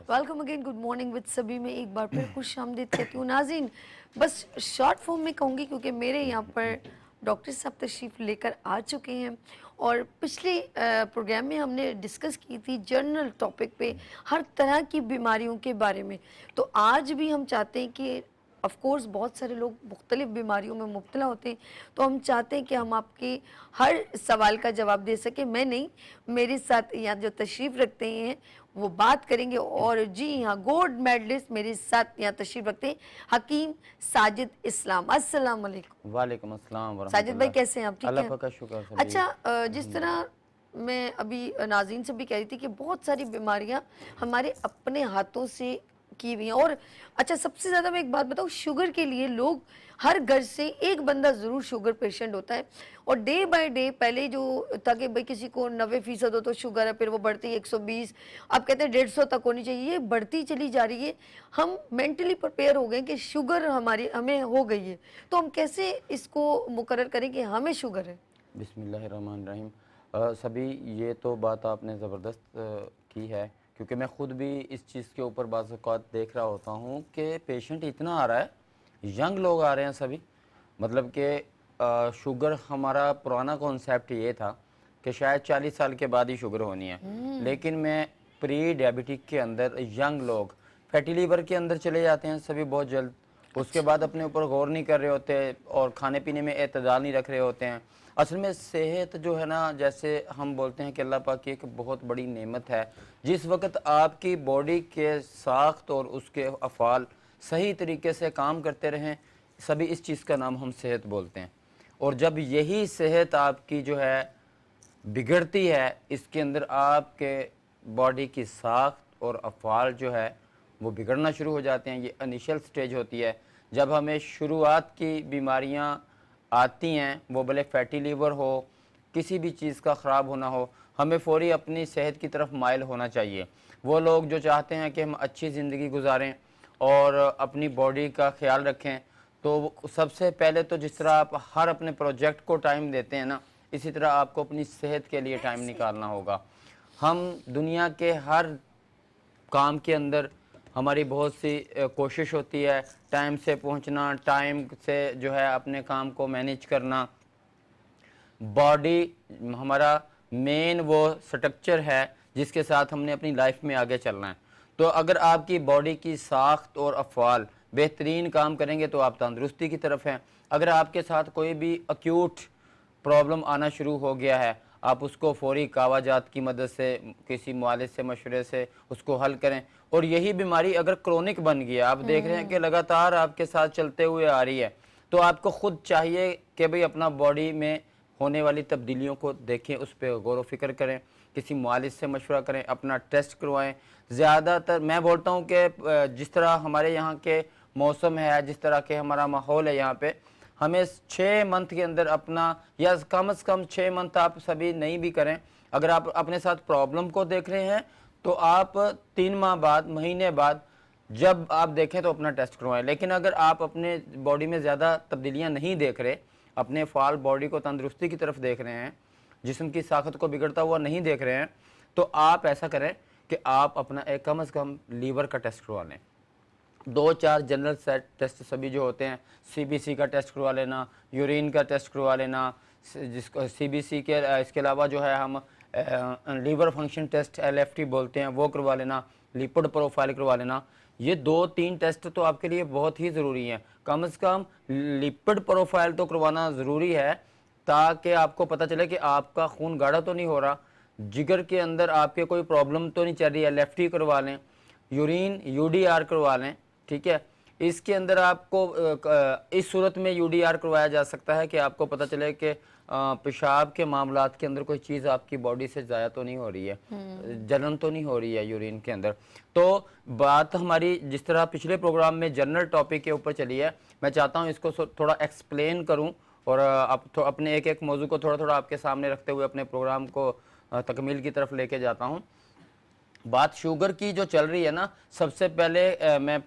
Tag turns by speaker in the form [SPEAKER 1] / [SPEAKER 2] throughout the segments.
[SPEAKER 1] Welcome again, good morning with सभी में एक बार फिर खुश आमदीद कहती हूँ नाज़रीन। बस शॉर्ट फॉर्म में कहूँगी क्योंकि मेरे यहाँ पर डॉक्टर साहब तशरीफ़ लेकर आ चुके हैं और पिछले प्रोग्राम में हमने डिस्कस की थी जनरल टॉपिक पे हर तरह की बीमारियों के बारे में। तो आज भी हम चाहते हैं कि ऑफ़ कोर्स बहुत सारे लोग मुख्तलिफ़ बीमारियों में मुब्तला होते हैं, तो हम चाहते हैं कि हम आपके हर सवाल का जवाब दे सकें। मैं नहीं, मेरे साथ यहाँ जो तशरीफ़ रखते हैं वो बात करेंगे। और जी हाँ, गोल्ड मेडलिस्ट मेरे साथ यहाँ तशरीफ़ रखते हैं हकीम साजिद इस्लाम। अस्सलाम वालेकुम।
[SPEAKER 2] वालेकुम अस्सलाम
[SPEAKER 1] साजिद भाई
[SPEAKER 2] वरहमतुल्लाह।
[SPEAKER 1] कैसे हैं आप? ठीक
[SPEAKER 2] अल्लाह
[SPEAKER 1] हैं?
[SPEAKER 2] पाक का शुक्र सभी।
[SPEAKER 1] अच्छा, जिस तरह मैं अभी नाज़रीन से भी कह रही थी कि बहुत सारी बीमारियां हमारे अपने हाथों से की हुई हैं। और अच्छा, सबसे ज़्यादा मैं एक बात बताऊँ, शुगर के लिए लोग हर घर से एक बंदा ज़रूर शुगर पेशेंट होता है। और डे बाय डे पहले जो था कि भाई किसी को 90% हो तो शुगर है, फिर वो बढ़ती है 120, अब कहते हैं 150 तक होनी चाहिए, ये बढ़ती चली जा रही है। हम मेंटली प्रिपेयर हो गए कि शुगर हमारी हमें हो गई है, तो हम कैसे इसको मुकर्रर करें कि हमें शुगर है?
[SPEAKER 2] बिस्मिल्लाहिर्रहमानिर्रहीम। सभी ये तो बात आपने ज़बरदस्त की है, क्योंकि मैं ख़ुद भी इस चीज़ के ऊपर बाज़ औक़ात देख रहा होता हूँ कि पेशेंट इतना आ रहा है, यंग लोग आ रहे हैं सभी। मतलब कि शुगर, हमारा पुराना कॉन्सेप्ट ये था कि शायद 40 साल के बाद ही शुगर होनी है, लेकिन मैं प्री डायबिटिक के अंदर यंग लोग फैटी लीवर के अंदर चले जाते हैं सभी बहुत जल्द। उसके बाद अपने ऊपर गौर नहीं कर रहे होते और खाने पीने में एतदाल नहीं रख रहे होते हैं। असल में सेहत जो है ना, जैसे हम बोलते हैं कि अल्लाह पाक की एक बहुत बड़ी नेमत है। जिस वक्त आपकी बॉडी के साख्त और उसके अफ़ाल सही तरीके से काम करते रहें, सभी इस चीज़ का नाम हम सेहत बोलते हैं। और जब यही सेहत आपकी जो है बिगड़ती है, इसके अंदर आपके बॉडी की साख्त और अफ़ाल जो है वो बिगड़ना शुरू हो जाते हैं। ये इनिशियल स्टेज होती है जब हमें शुरुआत की बीमारियां आती हैं, वो भले फैटी लीवर हो, किसी भी चीज़ का ख़राब होना हो, हमें फ़ौरी अपनी सेहत की तरफ माइल होना चाहिए। वो लोग जो चाहते हैं कि हम अच्छी ज़िंदगी गुजारें और अपनी बॉडी का ख्याल रखें, तो सबसे पहले तो जिस तरह आप हर अपने प्रोजेक्ट को टाइम देते हैं ना, इसी तरह आपको अपनी सेहत के लिए टाइम निकालना होगा। हम दुनिया के हर काम के अंदर हमारी बहुत सी कोशिश होती है टाइम से पहुंचना, टाइम से जो है अपने काम को मैनेज करना। बॉडी हमारा मेन वो स्ट्रक्चर है जिसके साथ हमने अपनी लाइफ में आगे चलना है। तो अगर आपकी बॉडी की साख्त और अफ़आल बेहतरीन काम करेंगे तो आप तंदुरुस्ती की तरफ हैं। अगर आपके साथ कोई भी अक्यूट प्रॉब्लम आना शुरू हो गया है, आप उसको फ़ौरी कावाजात की मदद से, किसी मुआलिज से मशवरे से उसको हल करें। और यही बीमारी अगर क्रोनिक बन गई है, आप देख रहे हैं कि लगातार आपके साथ चलते हुए आ रही है, तो आपको ख़ुद चाहिए कि भाई अपना बॉडी में होने वाली तब्दीलियों को देखें, उस पर गौर व फिक्र करें, किसी मुआलिज से मशवरा करें, अपना टेस्ट करवाएं। ज़्यादातर मैं बोलता हूँ कि जिस तरह हमारे यहाँ के मौसम है, जिस तरह के हमारा माहौल है यहाँ पे, हमें 6 मंथ के अंदर अपना, या कम से कम 6 मंथ आप सभी नहीं भी करें, अगर आप अपने साथ प्रॉब्लम को देख रहे हैं तो आप 3 माह बाद, महीने बाद जब आप देखें तो अपना टेस्ट करवाएं। लेकिन अगर आप अपने बॉडी में ज़्यादा तब्दीलियां नहीं देख रहे, अपने फाल बॉडी को तंदुरुस्ती की तरफ देख रहे हैं, जिस्म की साख्त को बिगड़ता हुआ नहीं देख रहे हैं, तो आप ऐसा करें कि आप अपना एक कम से कम लीवर का टेस्ट करवा लें। 2-4 जनरल सेट टेस्ट सभी जो होते हैं, सीबीसी का टेस्ट करवा लेना, यूरिन का टेस्ट करवा लेना, जिसको सीबीसी के इसके अलावा जो है हम लीवर फंक्शन टेस्ट एलएफटी बोलते हैं, वो करवा लेना, लिपिड प्रोफाइल करवा लेना। ये 2-3 टेस्ट तो आपके लिए बहुत ही ज़रूरी हैं। कम से कम लिपिड प्रोफाइल तो करवाना ज़रूरी है, ताकि आपको पता चले कि आपका खून गाढ़ा तो नहीं हो रहा, जिगर के अंदर आपके कोई प्रॉब्लम तो नहीं चल रही है। एलएफटी करवा लें, यूरिन यूडीआर करवा लें, ठीक है। इसके अंदर आपको इस सूरत में यूडीआर करवाया जा सकता है कि आपको पता चले कि पेशाब के मामलात के अंदर कोई चीज़ आपकी बॉडी से ज़ाया तो नहीं हो रही है, जलन तो नहीं हो रही है यूरिन के अंदर। तो बात हमारी जिस तरह पिछले प्रोग्राम में जनरल टॉपिक के ऊपर चली है, मैं चाहता हूँ इसको थोड़ा एक्सप्लेन करूँ और अपने एक एक मौजू को थोड़ा थोड़ा आपके सामने रखते हुए अपने प्रोग्राम को तकमील की तरफ लेके जाता हूँ। बात शुगर की जो चल रही है ना, सबसे पहले मैं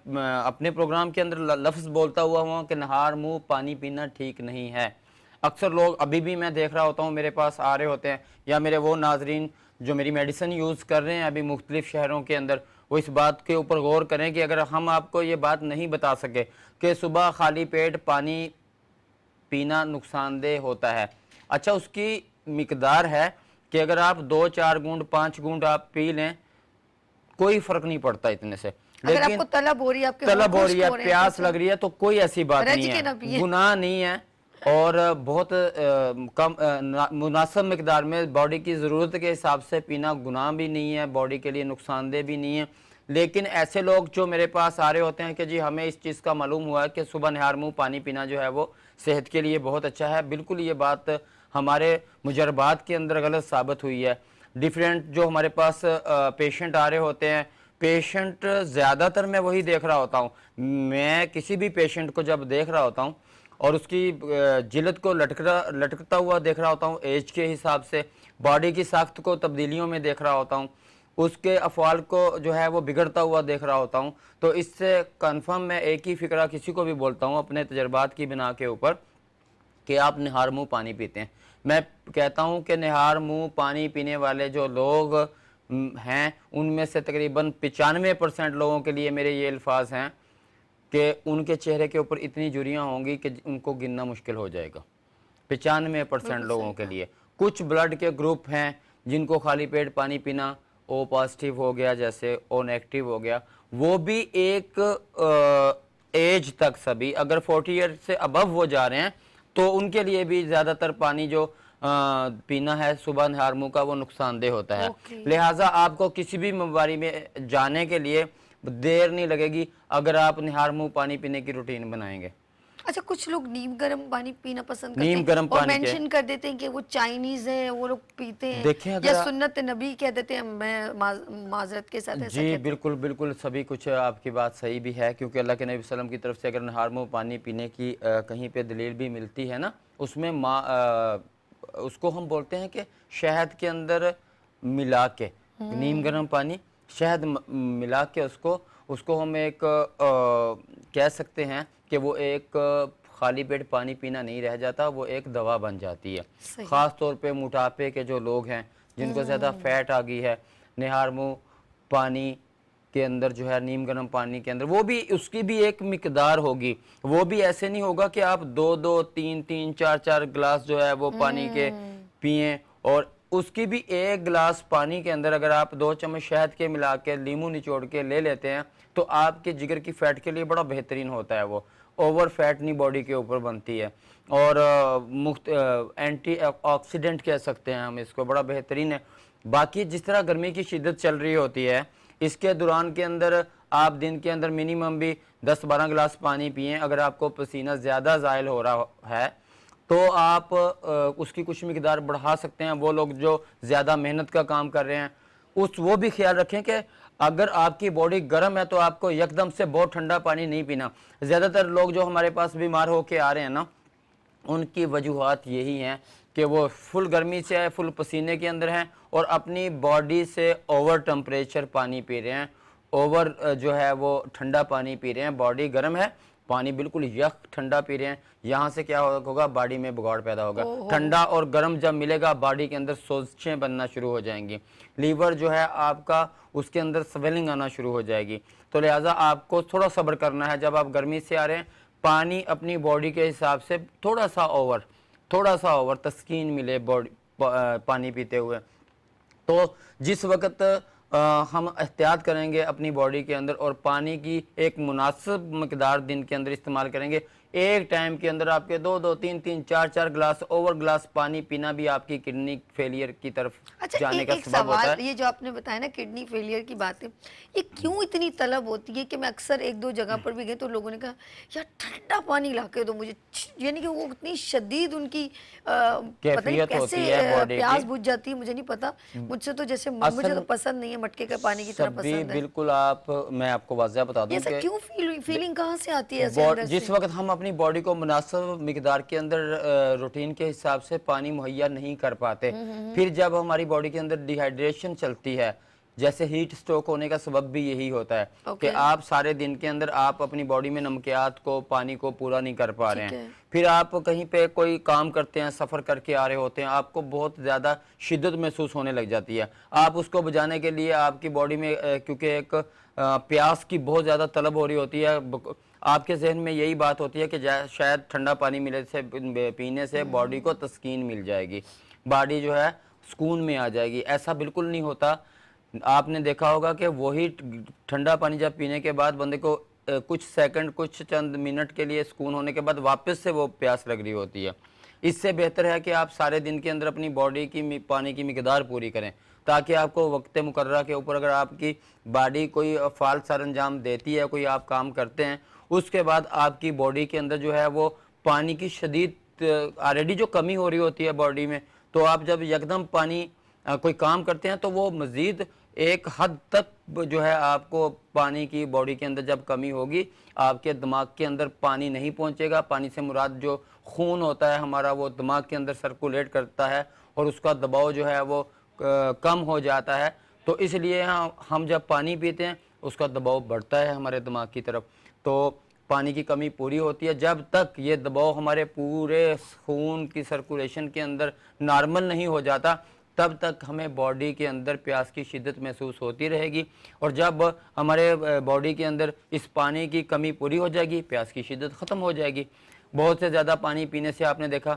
[SPEAKER 2] अपने प्रोग्राम के अंदर लफ्ज़ बोलता हुआ हूँ कि नहार मुँह पानी पीना ठीक नहीं है। अक्सर लोग अभी भी मैं देख रहा होता हूँ, मेरे पास आ रहे होते हैं, या मेरे वो नाजरीन जो मेरी मेडिसिन यूज़ कर रहे हैं अभी मुख्तलिफ़ शहरों के अंदर, वो इस बात के ऊपर गौर करें कि अगर हम आपको ये बात नहीं बता सके कि सुबह खाली पेट पानी पीना नुकसानदेह होता है, अच्छा उसकी मिकदार है कि अगर आप 2-4 घूंट 5 घूंट आप पी लें कोई फर्क नहीं पड़ता इतने से।
[SPEAKER 1] अगर
[SPEAKER 2] लेकिन
[SPEAKER 1] आपको तलब हो ररी है, आपके
[SPEAKER 2] तलब हो
[SPEAKER 1] होंठ
[SPEAKER 2] रही है,
[SPEAKER 1] खुश्क हो रहे हैं,
[SPEAKER 2] प्यास
[SPEAKER 1] तो
[SPEAKER 2] लग रही है, तो कोई ऐसी बात
[SPEAKER 1] रज
[SPEAKER 2] नहीं
[SPEAKER 1] के ना
[SPEAKER 2] है,
[SPEAKER 1] पिए।
[SPEAKER 2] गुनाह नहीं है। और बहुत कम मुनासिब मिकदार में बॉडी की ज़रूरत के हिसाब से पीना गुनाह भी नहीं है, बॉडी के लिए नुकसानदेह भी नहीं है। लेकिन ऐसे लोग जो मेरे पास आ रहे होते हैं कि जी हमें इस चीज़ का मालूम हुआ है कि सुबह निहार मुँह पानी पीना जो है वो सेहत के लिए बहुत अच्छा है, बिल्कुल ये बात हमारे मुजरबात के अंदर गलत साबित हुई है। डिफरेंट जो हमारे पास पेशेंट आ रहे होते हैं, पेशेंट ज़्यादातर मैं वही देख रहा होता हूँ, मैं किसी भी पेशेंट को जब देख रहा होता हूँ और उसकी जिल्द को लटकता हुआ देख रहा होता हूँ, एज के हिसाब से बॉडी की साख्त को तब्दीलियों में देख रहा होता हूँ, उसके अफ़आल को जो है वो बिगड़ता हुआ देख रहा होता हूँ, तो इससे कन्फर्म मैं एक ही फ़िक्रा किसी को भी बोलता हूँ अपने तजर्बात की बिना के ऊपर कि आप निहार मुँह पानी पीते हैं। मैं कहता हूँ कि निहार मुँह पानी पीने वाले जो लोग हैं उनमें से तकरीबन 95% लोगों के लिए मेरे ये अल्फाज हैं कि उनके चेहरे के ऊपर इतनी झुर्रियाँ होंगी कि उनको गिनना मुश्किल हो जाएगा। 95% लोगों के लिए। कुछ ब्लड के ग्रुप हैं जिनको खाली पेट पानी पीना, ओ पॉजिटिव हो गया जैसे, ओ नेगेटिव हो गया, वो भी एक एज तक सभी अगर 40 ईयर से अबव वो जा रहे हैं तो उनके लिए भी ज़्यादातर पानी जो पीना है सुबह निहार मुँह का वो नुकसानदेह होता है। लिहाजा आपको किसी भी बीमारी में जाने के लिए देर नहीं लगेगी अगर आप निहार मुँह पानी पीने की रूटीन बनाएंगे।
[SPEAKER 1] अच्छा, कुछ लोग नीम गर्म पानी पीना पसंद करते
[SPEAKER 2] नीम
[SPEAKER 1] हैं
[SPEAKER 2] गर्म
[SPEAKER 1] और
[SPEAKER 2] पानी
[SPEAKER 1] मेंशन कर देते हैं कि वो चाइनीज है, वो लोग पीते हैं,
[SPEAKER 2] देखें अगर
[SPEAKER 1] या सुन्नत नबी कह देते हैं। मैं माजरत के साथ ऐसा
[SPEAKER 2] जी
[SPEAKER 1] कहती
[SPEAKER 2] बिल्कुल बिल्कुल सभी कुछ आपकी बात सही भी है, क्योंकि अल्लाह के नबी वसल्लम की तरफ से अगर निहार मुँह पानी पीने की कहीं पे दलील भी मिलती है ना, उसमें उसको हम बोलते हैं कि शहद के अंदर मिला के नीम गर्म पानी शहद मिला के उसको हम एक कह सकते हैं कि वो एक खाली पेट पानी पीना नहीं रह जाता, वो एक दवा बन जाती है।
[SPEAKER 1] सही।
[SPEAKER 2] ख़ास तौर पे मोटापे के जो लोग हैं जिनको ज़्यादा फैट आ गई है, निहार मुँह पानी के अंदर जो है नीम गर्म पानी के अंदर वो भी उसकी भी एक मिकदार होगी, वो भी ऐसे नहीं होगा कि आप 2-2 3-3 4-4 गिलास जो है वो पानी के पिए, और उसकी भी एक गिलास पानी के अंदर अगर आप 2 चम्मच शहद के मिला के नींबू निचोड़ के ले लेते हैं तो आपके जिगर की फैट के लिए बड़ा बेहतरीन होता है। वो ओवर फैट नहीं बॉडी के ऊपर बनती है और मुख्त एंटी ऑक्सीडेंट कह सकते हैं हम इसको, बड़ा बेहतरीन है। बाकी जिस तरह गर्मी की शिद्दत चल रही होती है इसके दौरान के अंदर आप दिन के अंदर मिनिमम भी 10-12 गिलास पानी पिएं। अगर आपको पसीना ज़्यादा ज़ायल हो रहा है तो आप उसकी कुछ मिकदार बढ़ा सकते हैं। वो लोग जो ज़्यादा मेहनत का काम कर रहे हैं वो भी ख्याल रखें कि अगर आपकी बॉडी गर्म है तो आपको यकदम से बहुत ठंडा पानी नहीं पीना। ज़्यादातर लोग जो हमारे पास बीमार होके आ रहे हैं ना, उनकी वजूहात यही हैं कि वो फुल गर्मी से है, फुल पसीने के अंदर हैं और अपनी बॉडी से ओवर टेम्परेचर पानी पी रहे हैं, ओवर जो है वो ठंडा पानी पी रहे हैं। बॉडी गर्म है, पानी बिल्कुल यख ठंडा पी रहे हैं, यहाँ से क्या होगा बॉडी में बिगाड़ पैदा होगा। ठंडा और गर्म जब मिलेगा बॉडी के अंदर सोजें बनना शुरू हो जाएंगी, लीवर जो है आपका उसके अंदर स्वेलिंग आना शुरू हो जाएगी। तो लिहाजा आपको थोड़ा सब्र करना है। जब आप गर्मी से आ रहे हैं पानी अपनी बॉडी के हिसाब से थोड़ा सा ओवर तस्कीन मिले बॉडी पानी पीते हुए। तो जिस वक्त हम एहतियात करेंगे अपनी बॉडी के अंदर और पानी की एक मुनासिब मकदार दिन के अंदर इस्तेमाल करेंगे, एक टाइम के अंदर आपके 2-2 3-3 4-4 गिलास ओवर गिलास पानी पीना भी आपकी किडनी फेलियर की तरफ
[SPEAKER 1] अच्छा,
[SPEAKER 2] जाने का
[SPEAKER 1] एक
[SPEAKER 2] सबब होता
[SPEAKER 1] सवाल,
[SPEAKER 2] है।
[SPEAKER 1] ये जो आपने बताया ना किडनी फेलियर की बात है, ये क्यों इतनी तलब होती है कि मैं अक्सर 1-2 जगह पर भी गई तो लोगों ने कहा यार ठंडा पानी ला के दो मुझे, यानी कि वो इतनी शदीद उनकी पता नहीं
[SPEAKER 2] कैफियत होती है
[SPEAKER 1] कैसे
[SPEAKER 2] बॉडी
[SPEAKER 1] प्यास
[SPEAKER 2] की।
[SPEAKER 1] बुझ जाती है, मुझे नहीं पता। मुझसे तो जैसे मुझे तो पसंद नहीं है, मटके का पानी की तरह
[SPEAKER 2] सभी
[SPEAKER 1] पसंद है।
[SPEAKER 2] बिल्कुल मैं आपको वाज़ह बता दूं
[SPEAKER 1] ये सब
[SPEAKER 2] कि
[SPEAKER 1] क्यों फीलिंग कहाँ से आती है ऐसे अंदर
[SPEAKER 2] जिस
[SPEAKER 1] से?
[SPEAKER 2] वक्त हम अपनी बॉडी को मुनासिब मिकदार के अंदर रूटीन के हिसाब से पानी मुहैया नहीं कर पाते, फिर जब हमारी बॉडी के अंदर डिहाइड्रेशन चलती है, जैसे हीट स्ट्रोक होने का सबब भी यही होता है कि
[SPEAKER 1] Okay.
[SPEAKER 2] आप सारे दिन के अंदर आप अपनी बॉडी में नमकियात को, पानी को पूरा नहीं कर पा रहे
[SPEAKER 1] ठीक
[SPEAKER 2] हैं।
[SPEAKER 1] है।
[SPEAKER 2] फिर आप कहीं पे कोई काम करते हैं, सफ़र करके आ रहे होते हैं, आपको बहुत ज़्यादा शिद्दत महसूस होने लग जाती है। आप उसको बुझाने के लिए आपकी बॉडी में क्योंकि एक प्यास की बहुत ज़्यादा तलब हो रही होती है, आपके जहन में यही बात होती है कि शायद ठंडा पानी मिले से पीने से बॉडी को तस्कीन मिल जाएगी, बॉडी जो है सुकून में आ जाएगी। ऐसा बिल्कुल नहीं होता। आपने देखा होगा कि वही ठंडा पानी जब पीने के बाद बंदे को कुछ सेकंड, कुछ चंद मिनट के लिए सुकून होने के बाद वापस से वो प्यास लग रही होती है। इससे बेहतर है कि आप सारे दिन के अंदर अपनी बॉडी की पानी की मिकदार पूरी करें, ताकि आपको वक्त मुकर्ररा के ऊपर अगर आपकी बॉडी कोई फाल सरंजाम देती है, कोई आप काम करते हैं, उसके बाद आपकी बॉडी के अंदर जो है वो पानी की शदीद ऑलरेडी जो कमी हो रही होती है बॉडी में, तो आप जब यकदम पानी कोई काम करते हैं तो वो मज़ीद एक हद तक जो है आपको पानी की बॉडी के अंदर जब कमी होगी, आपके दिमाग के अंदर पानी नहीं पहुंचेगा। पानी से मुराद जो खून होता है हमारा, वो दिमाग के अंदर सर्कुलेट करता है और उसका दबाव जो है वो कम हो जाता है। तो इसलिए हम जब पानी पीते हैं उसका दबाव बढ़ता है हमारे दिमाग की तरफ, तो पानी की कमी पूरी होती है। जब तक ये दबाव हमारे पूरे खून की सर्कुलेशन के अंदर नॉर्मल नहीं हो जाता, तब तक हमें बॉडी के अंदर प्यास की शिद्दत महसूस होती रहेगी, और जब हमारे बॉडी के अंदर इस पानी की कमी पूरी हो जाएगी, प्यास की शिद्दत ख़त्म हो जाएगी। बहुत से ज़्यादा पानी पीने से आपने देखा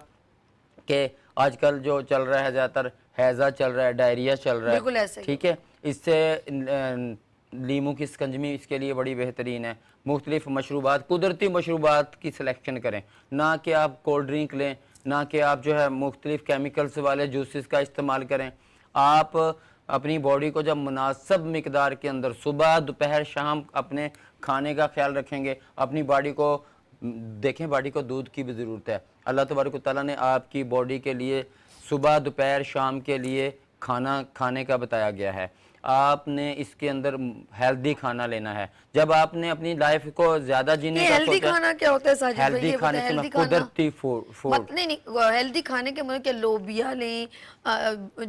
[SPEAKER 2] कि आजकल जो चल रहा है ज़्यादातर हैज़ा चल रहा है, डायरिया चल रहा
[SPEAKER 1] बिल्कुल
[SPEAKER 2] है,
[SPEAKER 1] ऐसे ही।
[SPEAKER 2] ठीक है। इससे लीमू की शिकंजवी इसके लिए बड़ी बेहतरीन है। मुख्तलिफ मशरूबात, कुदरती मशरूबात की सिलेक्शन करें, ना कि आप कोल्ड ड्रिंक लें, ना कि आप जो है मुख्तलिफ केमिकल्स वाले जूसेस का इस्तेमाल करें। आप अपनी बॉडी को जब मुनासिब मिकदार के अंदर सुबह, दोपहर, शाम अपने खाने का ख्याल रखेंगे, अपनी बॉडी को देखें, बॉडी को दूध की भी ज़रूरत है। अल्लाह तबारक तआला ने आपकी बॉडी के लिए सुबह, दोपहर, शाम के लिए खाना खाने का बताया गया है। आपने इसके अंदर हेल्दी खाना लेना है। जब आपने अपनी लाइफ को ज़्यादा जीने
[SPEAKER 1] ये
[SPEAKER 2] का
[SPEAKER 1] हेल्दी
[SPEAKER 2] सोचा,
[SPEAKER 1] खाना क्या होता है साजिद भाई?
[SPEAKER 2] हेल्दी
[SPEAKER 1] ये
[SPEAKER 2] खाने
[SPEAKER 1] बताएं,
[SPEAKER 2] से मैं
[SPEAKER 1] हेल्दी खाना
[SPEAKER 2] कुदरती फूड
[SPEAKER 1] मत नहीं नहीं हेल्दी खाने के मतलब क्या, लोबिया लें,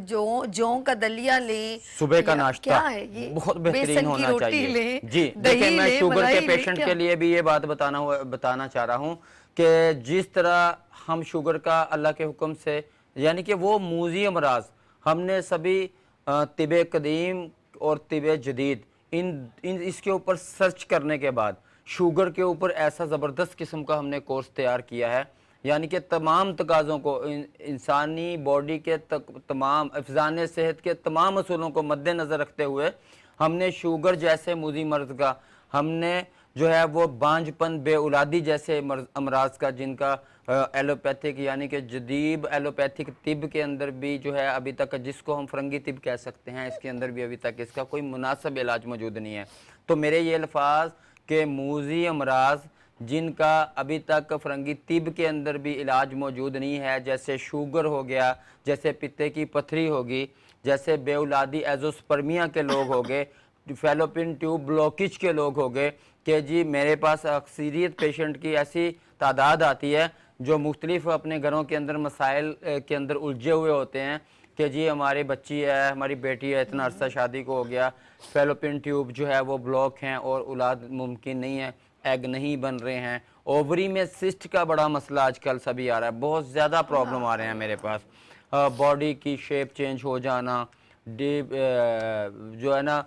[SPEAKER 1] जौ का दलिया लें,
[SPEAKER 2] सुबह का
[SPEAKER 1] या
[SPEAKER 2] नाश्ता
[SPEAKER 1] क्या है ये,
[SPEAKER 2] बहुत बेहतरीन
[SPEAKER 1] बेसन की
[SPEAKER 2] होना
[SPEAKER 1] रोटी
[SPEAKER 2] चाहिए।
[SPEAKER 1] लें,
[SPEAKER 2] जी
[SPEAKER 1] दही
[SPEAKER 2] देखिए, मैं
[SPEAKER 1] लें,
[SPEAKER 2] शुगर के
[SPEAKER 1] मलाई लें,
[SPEAKER 2] पेशेंट
[SPEAKER 1] क्या?
[SPEAKER 2] के लिए भी ये बात बताना चाह रहा हूँ कि जिस तरह हम शुगर का अल्लाह के हुक्म से, यानी कि वो मूजी अमराज हमने सभी तिब कदीम और तिब जदीद इन इसके ऊपर सर्च करने के बाद शुगर के ऊपर ऐसा ज़बरदस्त किस्म का हमने कोर्स तैयार किया है, यानी कि तमाम तकाज़ों को, इंसानी बॉडी के तमाम अफजान सेहत के तमाम असूलों को मद्देनज़र रखते हुए हमने शुगर जैसे मूजी मर्ज़ का, हमने जो है वो बांझपन, बेऔलादी जैसे अमराज का, जिनका एलोपैथिक यानी कि जदीद एलोपैथिक तिब के अंदर भी जो है अभी तक, जिसको हम फरंगी तिब कह सकते हैं, इसके अंदर भी अभी तक इसका कोई मुनासिब इलाज मौजूद नहीं है। तो मेरे ये अल्फाज के मूजी अमराज जिनका अभी तक फरंगी तिब के अंदर भी इलाज मौजूद नहीं है, जैसे शुगर हो गया, जैसे पित्ते की पथरी होगी, जैसे बेऔलादी एजोस्पर्मिया के लोग हो गए, फैलोपियन ट्यूब ब्लॉकेज के लोग हो गए, कि जी मेरे पास अक्सरियत पेशेंट की ऐसी तादाद आती है जो मुख्तलिफ अपने घरों के अंदर मसाइल के अंदर उलझे हुए होते हैं कि जी हमारी बच्ची है, हमारी बेटी है, इतना अरसा शादी को हो गया, फैलोपियन ट्यूब जो है वो ब्लॉक हैं और औलाद मुमकिन नहीं है, एग नहीं बन रहे हैं, ओवरी में सिस्ट का बड़ा मसला आजकल सभी आ रहा है, बहुत ज़्यादा प्रॉब्लम आ रहे हैं मेरे पास, बॉडी की शेप चेंज हो जाना, जो है ना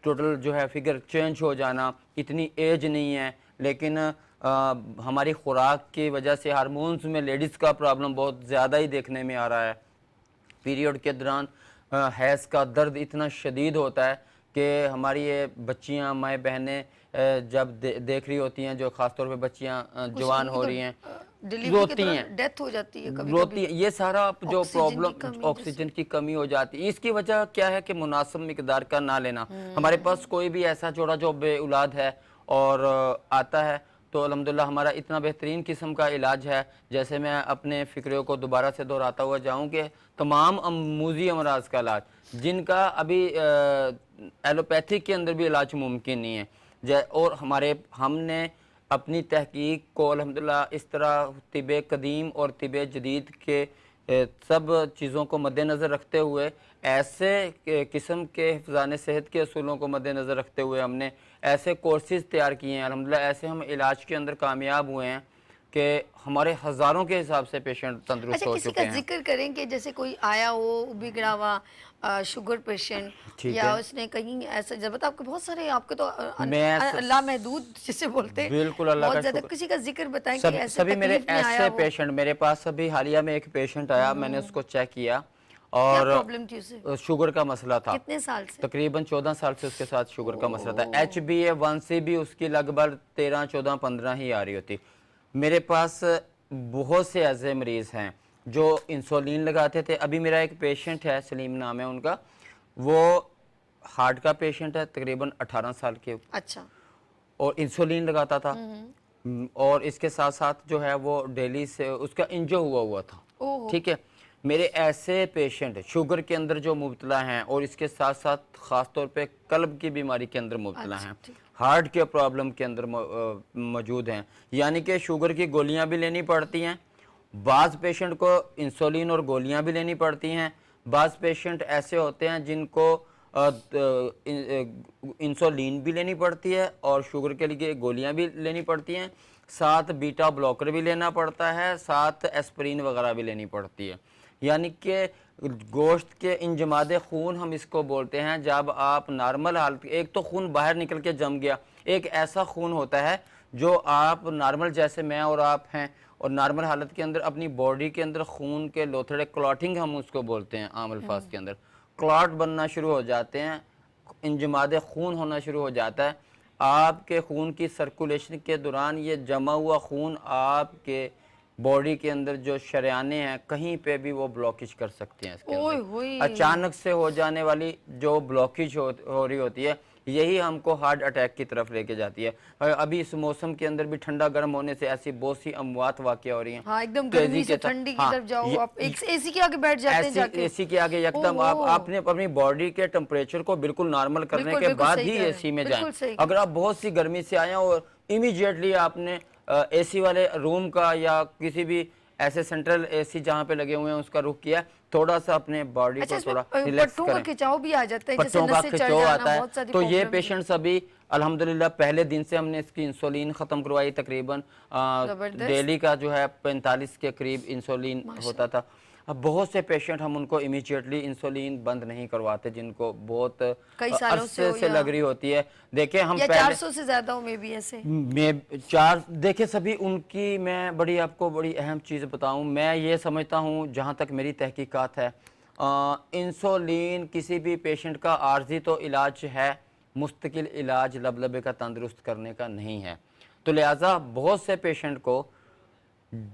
[SPEAKER 2] टोटल जो है फिगर चेंज हो जाना, इतनी एज नहीं है लेकिन हमारी खुराक की वजह से हार्मोन्स में लेडीज़ का प्रॉब्लम बहुत ज़्यादा ही देखने में आ रहा है। पीरियड के दौरान हैज़ का दर्द इतना शदीद होता है कि हमारी ये बच्चियां, माएँ बहनें जब देख रही होती हैं, जो ख़ासतौर पे बच्चियां जवान हो रही हैं, रोती हैं,
[SPEAKER 1] डेथ हो जाती है कभी
[SPEAKER 2] रोती हैं। ये सारा जो प्रॉब्लम
[SPEAKER 1] कमी
[SPEAKER 2] ऑक्सीजन की कमी हो जाती है, इसकी वजह क्या है कि मुनासिब मिकदार का ना लेना। हमारे पास कोई भी ऐसा जोड़ा जो बे औलाद है और आता है तो अल्हम्दुलिल्लाह हमारा इतना बेहतरीन किस्म का इलाज है। जैसे मैं अपने फ़िक्रों को दोबारा से दोहराता हुआ जाऊँ कि तमाम मूजी अमराज का इलाज जिनका अभी एलोपैथिक के अंदर भी इलाज मुमकिन नहीं है, और हमने अपनी तहकीक को अल्हम्दुलिल्लाह इस तरह तिब कदीम और तिब जदीद के सब चीज़ों को मद्देनज़र रखते हुए ऐसे किस्म के हिफ़्ज़ाने सेहत के असूलों को मद्देनज़र रखते हुए हमने ऐसे कोर्सेज़ तैयार किए हैं, अल्हम्दुलिल्लाह ऐसे हम इलाज के अंदर कामयाब हुए हैं कि हमारे हज़ारों के हिसाब से पेशेंट तंदुरुस्त
[SPEAKER 1] अच्छा,
[SPEAKER 2] हो
[SPEAKER 1] किसी
[SPEAKER 2] चुके
[SPEAKER 1] का
[SPEAKER 2] हैं।
[SPEAKER 1] जिक्र करें कि जैसे कोई आया हो बिगड़ा हुआ शुगर पेशेंट,
[SPEAKER 2] ठीक
[SPEAKER 1] या
[SPEAKER 2] है।
[SPEAKER 1] उसने कहीं ऐसा जब आपके बहुत सारे, आपके तो
[SPEAKER 2] मैं
[SPEAKER 1] अल्लाह महदूद जिसे बोलते हैं,
[SPEAKER 2] बिल्कुल अल्लाह
[SPEAKER 1] बहुत
[SPEAKER 2] का
[SPEAKER 1] ज़्यादा।
[SPEAKER 2] शुक्र।
[SPEAKER 1] किसी का जिक्र बताएं कि
[SPEAKER 2] सब
[SPEAKER 1] ऐसे
[SPEAKER 2] सभी मेरे
[SPEAKER 1] तकलीफ में आया
[SPEAKER 2] ऐसे
[SPEAKER 1] हो।
[SPEAKER 2] पेशेंट मेरे पास अभी हालिया में एक पेशेंट आया, मैंने उसको चेक किया
[SPEAKER 1] क्या
[SPEAKER 2] और
[SPEAKER 1] प्रॉब्लम थी उसे?
[SPEAKER 2] शुगर का मसला था।
[SPEAKER 1] कितने साल से?
[SPEAKER 2] तकरीबन 14 साल से उसके साथ शुगर का मसला था।
[SPEAKER 1] ओह,
[SPEAKER 2] HbA1c भी उसकी लगभग 13, 14, 15 ही आ रही होती। मेरे पास बहुत से ऐसे मरीज़ हैं जो इंसुलिन लगाते थे। अभी मेरा एक पेशेंट है, सलीम नाम है उनका, वो हार्ट का पेशेंट है, तकरीबन 18 साल के,
[SPEAKER 1] अच्छा।
[SPEAKER 2] और इंसुलिन लगाता था। और इसके साथ साथ जो है वो डेली से उसका इंजो हुआ हुआ था।
[SPEAKER 1] ओह,
[SPEAKER 2] ठीक है, मेरे ऐसे पेशेंट शुगर के अंदर जो मुब्तला हैं और इसके साथ साथ ख़ास तौर पे कल्ब की बीमारी के अंदर मुब्तला
[SPEAKER 1] अच्छा,
[SPEAKER 2] हैं,
[SPEAKER 1] ठीक।
[SPEAKER 2] हार्ट के प्रॉब्लम के अंदर मौजूद हैं, यानी कि शुगर की गोलियां भी लेनी पड़ती हैं। बाज़ पेशेंट को इंसुलिन और गोलियां भी लेनी पड़ती हैं। बाज़ पेशेंट ऐसे होते हैं जिनको इंसुलिन भी लेनी पड़ती है और शुगर के लिए गोलियां भी लेनी पड़ती हैं, साथ बीटा ब्लॉकर भी लेना पड़ता है, साथ एस्पिरिन वगैरह भी लेनी पड़ती है। यानी कि गोश्त के इंजमाद खून हम इसको बोलते हैं। जब आप नॉर्मल हालत, एक तो खून बाहर निकल के जम गया, एक ऐसा खून होता है जो आप नॉर्मल जैसे मैं और आप हैं और नॉर्मल हालत के अंदर अपनी बॉडी के अंदर खून के लोथड़े, क्लॉटिंग हम उसको बोलते हैं आम अल्फाज के अंदर, क्लॉट बनना शुरू हो जाते हैं, इंजमाद खून होना शुरू हो जाता है। आपके खून की सर्कुलेशन के दौरान ये जमा हुआ खून आपके बॉडी के अंदर जो शरियाने हैं कहीं पे भी वो ब्लॉकेज कर सकते हैं। इसके
[SPEAKER 1] ओए
[SPEAKER 2] अंदर
[SPEAKER 1] होए।
[SPEAKER 2] अचानक से हो जाने वाली जो ब्लॉकेज हो रही होती है, यही हमको हार्ट अटैक की तरफ लेके जाती है। और अभी इस मौसम के अंदर भी ठंडा गर्म होने से ऐसी बहुत सी अमवात वाक़या हो रही हैं
[SPEAKER 1] हाँ, एकदम
[SPEAKER 2] तेजी
[SPEAKER 1] गर्मी
[SPEAKER 2] के
[SPEAKER 1] से
[SPEAKER 2] साथ।
[SPEAKER 1] ठंडी की
[SPEAKER 2] हाँ,
[SPEAKER 1] तरफ जाओ,
[SPEAKER 2] ये
[SPEAKER 1] आप एक एसी के आगे बैठ जाते हैं जाके।
[SPEAKER 2] एसी के आगे यकदम
[SPEAKER 1] ओहो।
[SPEAKER 2] आपने अपनी बॉडी के टेम्परेचर को बिल्कुल नॉर्मल करने
[SPEAKER 1] बिल्कुल,
[SPEAKER 2] के
[SPEAKER 1] बिल्कुल
[SPEAKER 2] बाद
[SPEAKER 1] सही
[SPEAKER 2] ही
[SPEAKER 1] कह रहे हैं,
[SPEAKER 2] एसी में जाएं।
[SPEAKER 1] बिल्कुल सही।
[SPEAKER 2] अगर आप बहुत सी गर्मी से आए हैं और इमीडिएटली आपने एसी वाले रूम का या किसी भी ऐसे सेंट्रल एसी जहाँ पे लगे हुए हैं उसका रुख किया, थोड़ा सा अपने बॉडी
[SPEAKER 1] अच्छा,
[SPEAKER 2] को
[SPEAKER 1] इसमें
[SPEAKER 2] थोड़ा रिलैक्स
[SPEAKER 1] पट्टों का
[SPEAKER 2] करें।
[SPEAKER 1] खिंचाव भी आ जाता है, जैसे
[SPEAKER 2] पट्टों का
[SPEAKER 1] नसें चढ़
[SPEAKER 2] खिंचाव
[SPEAKER 1] जाना,
[SPEAKER 2] आता है।
[SPEAKER 1] बहुत सारी
[SPEAKER 2] तो ये
[SPEAKER 1] प्रॉब्लम्स हैं।
[SPEAKER 2] पेशेंट्स अभी अल्हम्दुलिल्लाह पहले दिन से हमने इसकी इंसुलिन ख़त्म करवाई। तकरीबन
[SPEAKER 1] जबरदस्त।
[SPEAKER 2] डेली का जो है 45 के करीब इंसुलिन होता था। अब बहुत से पेशेंट हम उनको इमीडिएटली इंसुलिन बंद नहीं करवाते जिनको बहुत
[SPEAKER 1] कई सालों से
[SPEAKER 2] अरसे
[SPEAKER 1] हो
[SPEAKER 2] से
[SPEAKER 1] या
[SPEAKER 2] लग रही होती है। देखिए हम
[SPEAKER 1] या
[SPEAKER 2] पहले
[SPEAKER 1] 400 से ज्यादा हो, मे बी ऐसे।
[SPEAKER 2] मैं चार देखे सभी उनकी, मैं बड़ी आपको बड़ी अहम चीज़ बताऊं, मैं ये समझता हूं जहां तक मेरी तहकीकात है, इंसुलिन किसी भी पेशेंट का आर्जी तो इलाज है, मुस्तकिल इलाज लबलबे का तंदुरुस्त करने का नहीं है। तो लिहाजा बहुत से पेशेंट को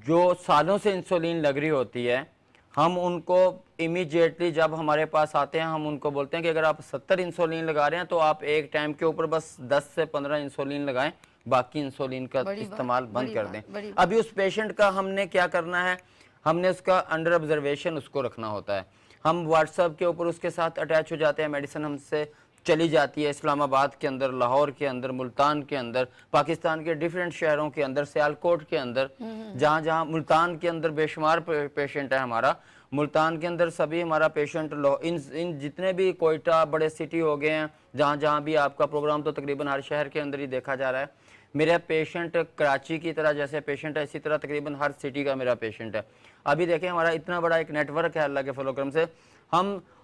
[SPEAKER 2] जो सालों से इंसुलिन लग रही होती है, हम उनको इमीडिएटली जब हमारे पास आते हैं हम उनको बोलते हैं कि अगर आप 70 इंसुलिन लगा रहे हैं तो आप एक टाइम के ऊपर बस 10 से 15 इंसुलिन लगाएं, बाकी इंसुलिन का
[SPEAKER 1] बड़ी बात,
[SPEAKER 2] इस्तेमाल बंद
[SPEAKER 1] बड़ी
[SPEAKER 2] कर
[SPEAKER 1] बात,
[SPEAKER 2] दें।
[SPEAKER 1] बड़ी बात।
[SPEAKER 2] अभी उस पेशेंट का हमने क्या करना है, हमने उसका अंडर ऑब्जर्वेशन उसको रखना होता है। हम व्हाट्सएप के ऊपर उसके साथ अटैच हो जाते हैं, मेडिसिन हमसे चली जाती है इस्लामाबाद के अंदर, लाहौर के अंदर, मुल्तान के अंदर, पाकिस्तान के डिफरेंट शहरों के अंदर, सियालकोट के अंदर, जहाँ जहाँ मुल्तान के अंदर बेशुमार पेशेंट है हमारा। मुल्तान के अंदर सभी हमारा पेशेंट इन जितने भी कोयटा बड़े सिटी हो गए हैं, जहाँ जहाँ भी आपका प्रोग्राम तो तकरीबन हर शहर के अंदर ही देखा जा रहा है। मेरा पेशेंट कराची की तरह जैसे पेशेंट है, इसी तरह तकरीबन हर सिटी का मेरा पेशेंट है। अभी देखें हमारा इतना बड़ा एक नेटवर्क है अल्लाह के फजल करम से।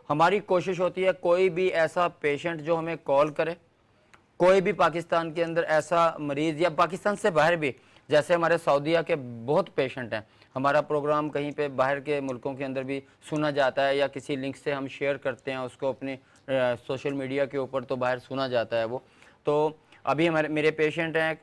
[SPEAKER 2] हमारी कोशिश होती है कोई भी ऐसा पेशेंट जो हमें कॉल करे, कोई भी पाकिस्तान के अंदर ऐसा मरीज़ या पाकिस्तान से बाहर भी, जैसे हमारे सऊदीया के बहुत पेशेंट हैं, हमारा प्रोग्राम कहीं पे बाहर के मुल्कों के अंदर भी सुना जाता है या किसी लिंक से हम शेयर करते हैं उसको अपने सोशल मीडिया के ऊपर, तो बाहर सुना जाता है वो। तो अभी मेरे पेशेंट हैं,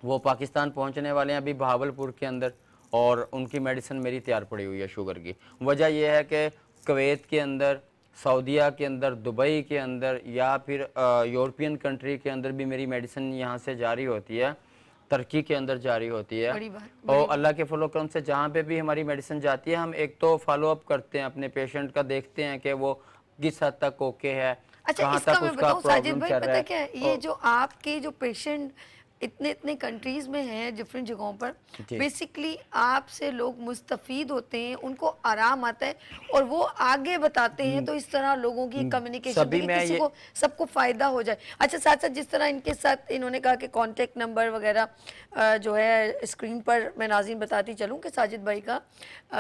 [SPEAKER 2] वो पाकिस्तान पहुंचने वाले हैं अभी बहावलपुर के अंदर, और उनकी मेडिसिन मेरी तैयार पड़ी हुई है शुगर की। वजह यह है कि कुवैत के अंदर, सऊदीया के अंदर, दुबई के अंदर या फिर यूरोपियन कंट्री के अंदर भी मेरी मेडिसिन यहाँ से जारी होती है, तुर्की के अंदर जारी होती है। और अल्लाह के फजल करम से जहाँ पे भी हमारी मेडिसिन जाती है, हम एक तो फॉलो अप करते हैं अपने पेशेंट का, देखते हैं कि वो किस हद तक ओके है,
[SPEAKER 1] अच्छा,
[SPEAKER 2] कहाँ
[SPEAKER 1] इसका
[SPEAKER 2] तक
[SPEAKER 1] मैं
[SPEAKER 2] उसका
[SPEAKER 1] बताऊं साजिद
[SPEAKER 2] प्रॉब्लम
[SPEAKER 1] भाई,
[SPEAKER 2] चल
[SPEAKER 1] पता
[SPEAKER 2] रहा
[SPEAKER 1] क्या है,
[SPEAKER 2] है।
[SPEAKER 1] ये जो आपके जो पेशेंट इतने इतने कंट्रीज़ में हैं डिफरेंट जगहों पर,
[SPEAKER 2] जी।
[SPEAKER 1] बेसिकली आपसे लोग मुस्तफ़ीद होते हैं, उनको आराम आता है और वो आगे बताते हैं, तो इस तरह लोगों की कम्युनिकेशन
[SPEAKER 2] सभी
[SPEAKER 1] ताकि
[SPEAKER 2] में
[SPEAKER 1] किसी
[SPEAKER 2] ये
[SPEAKER 1] को सबको फ़ायदा हो जाए। अच्छा, साथ साथ जिस तरह इनके साथ इन्होंने कहा कि कॉन्टैक्ट नंबर वगैरह जो है स्क्रीन पर मैं नाज़रीन बताती चलूँ कि साजिद भाई का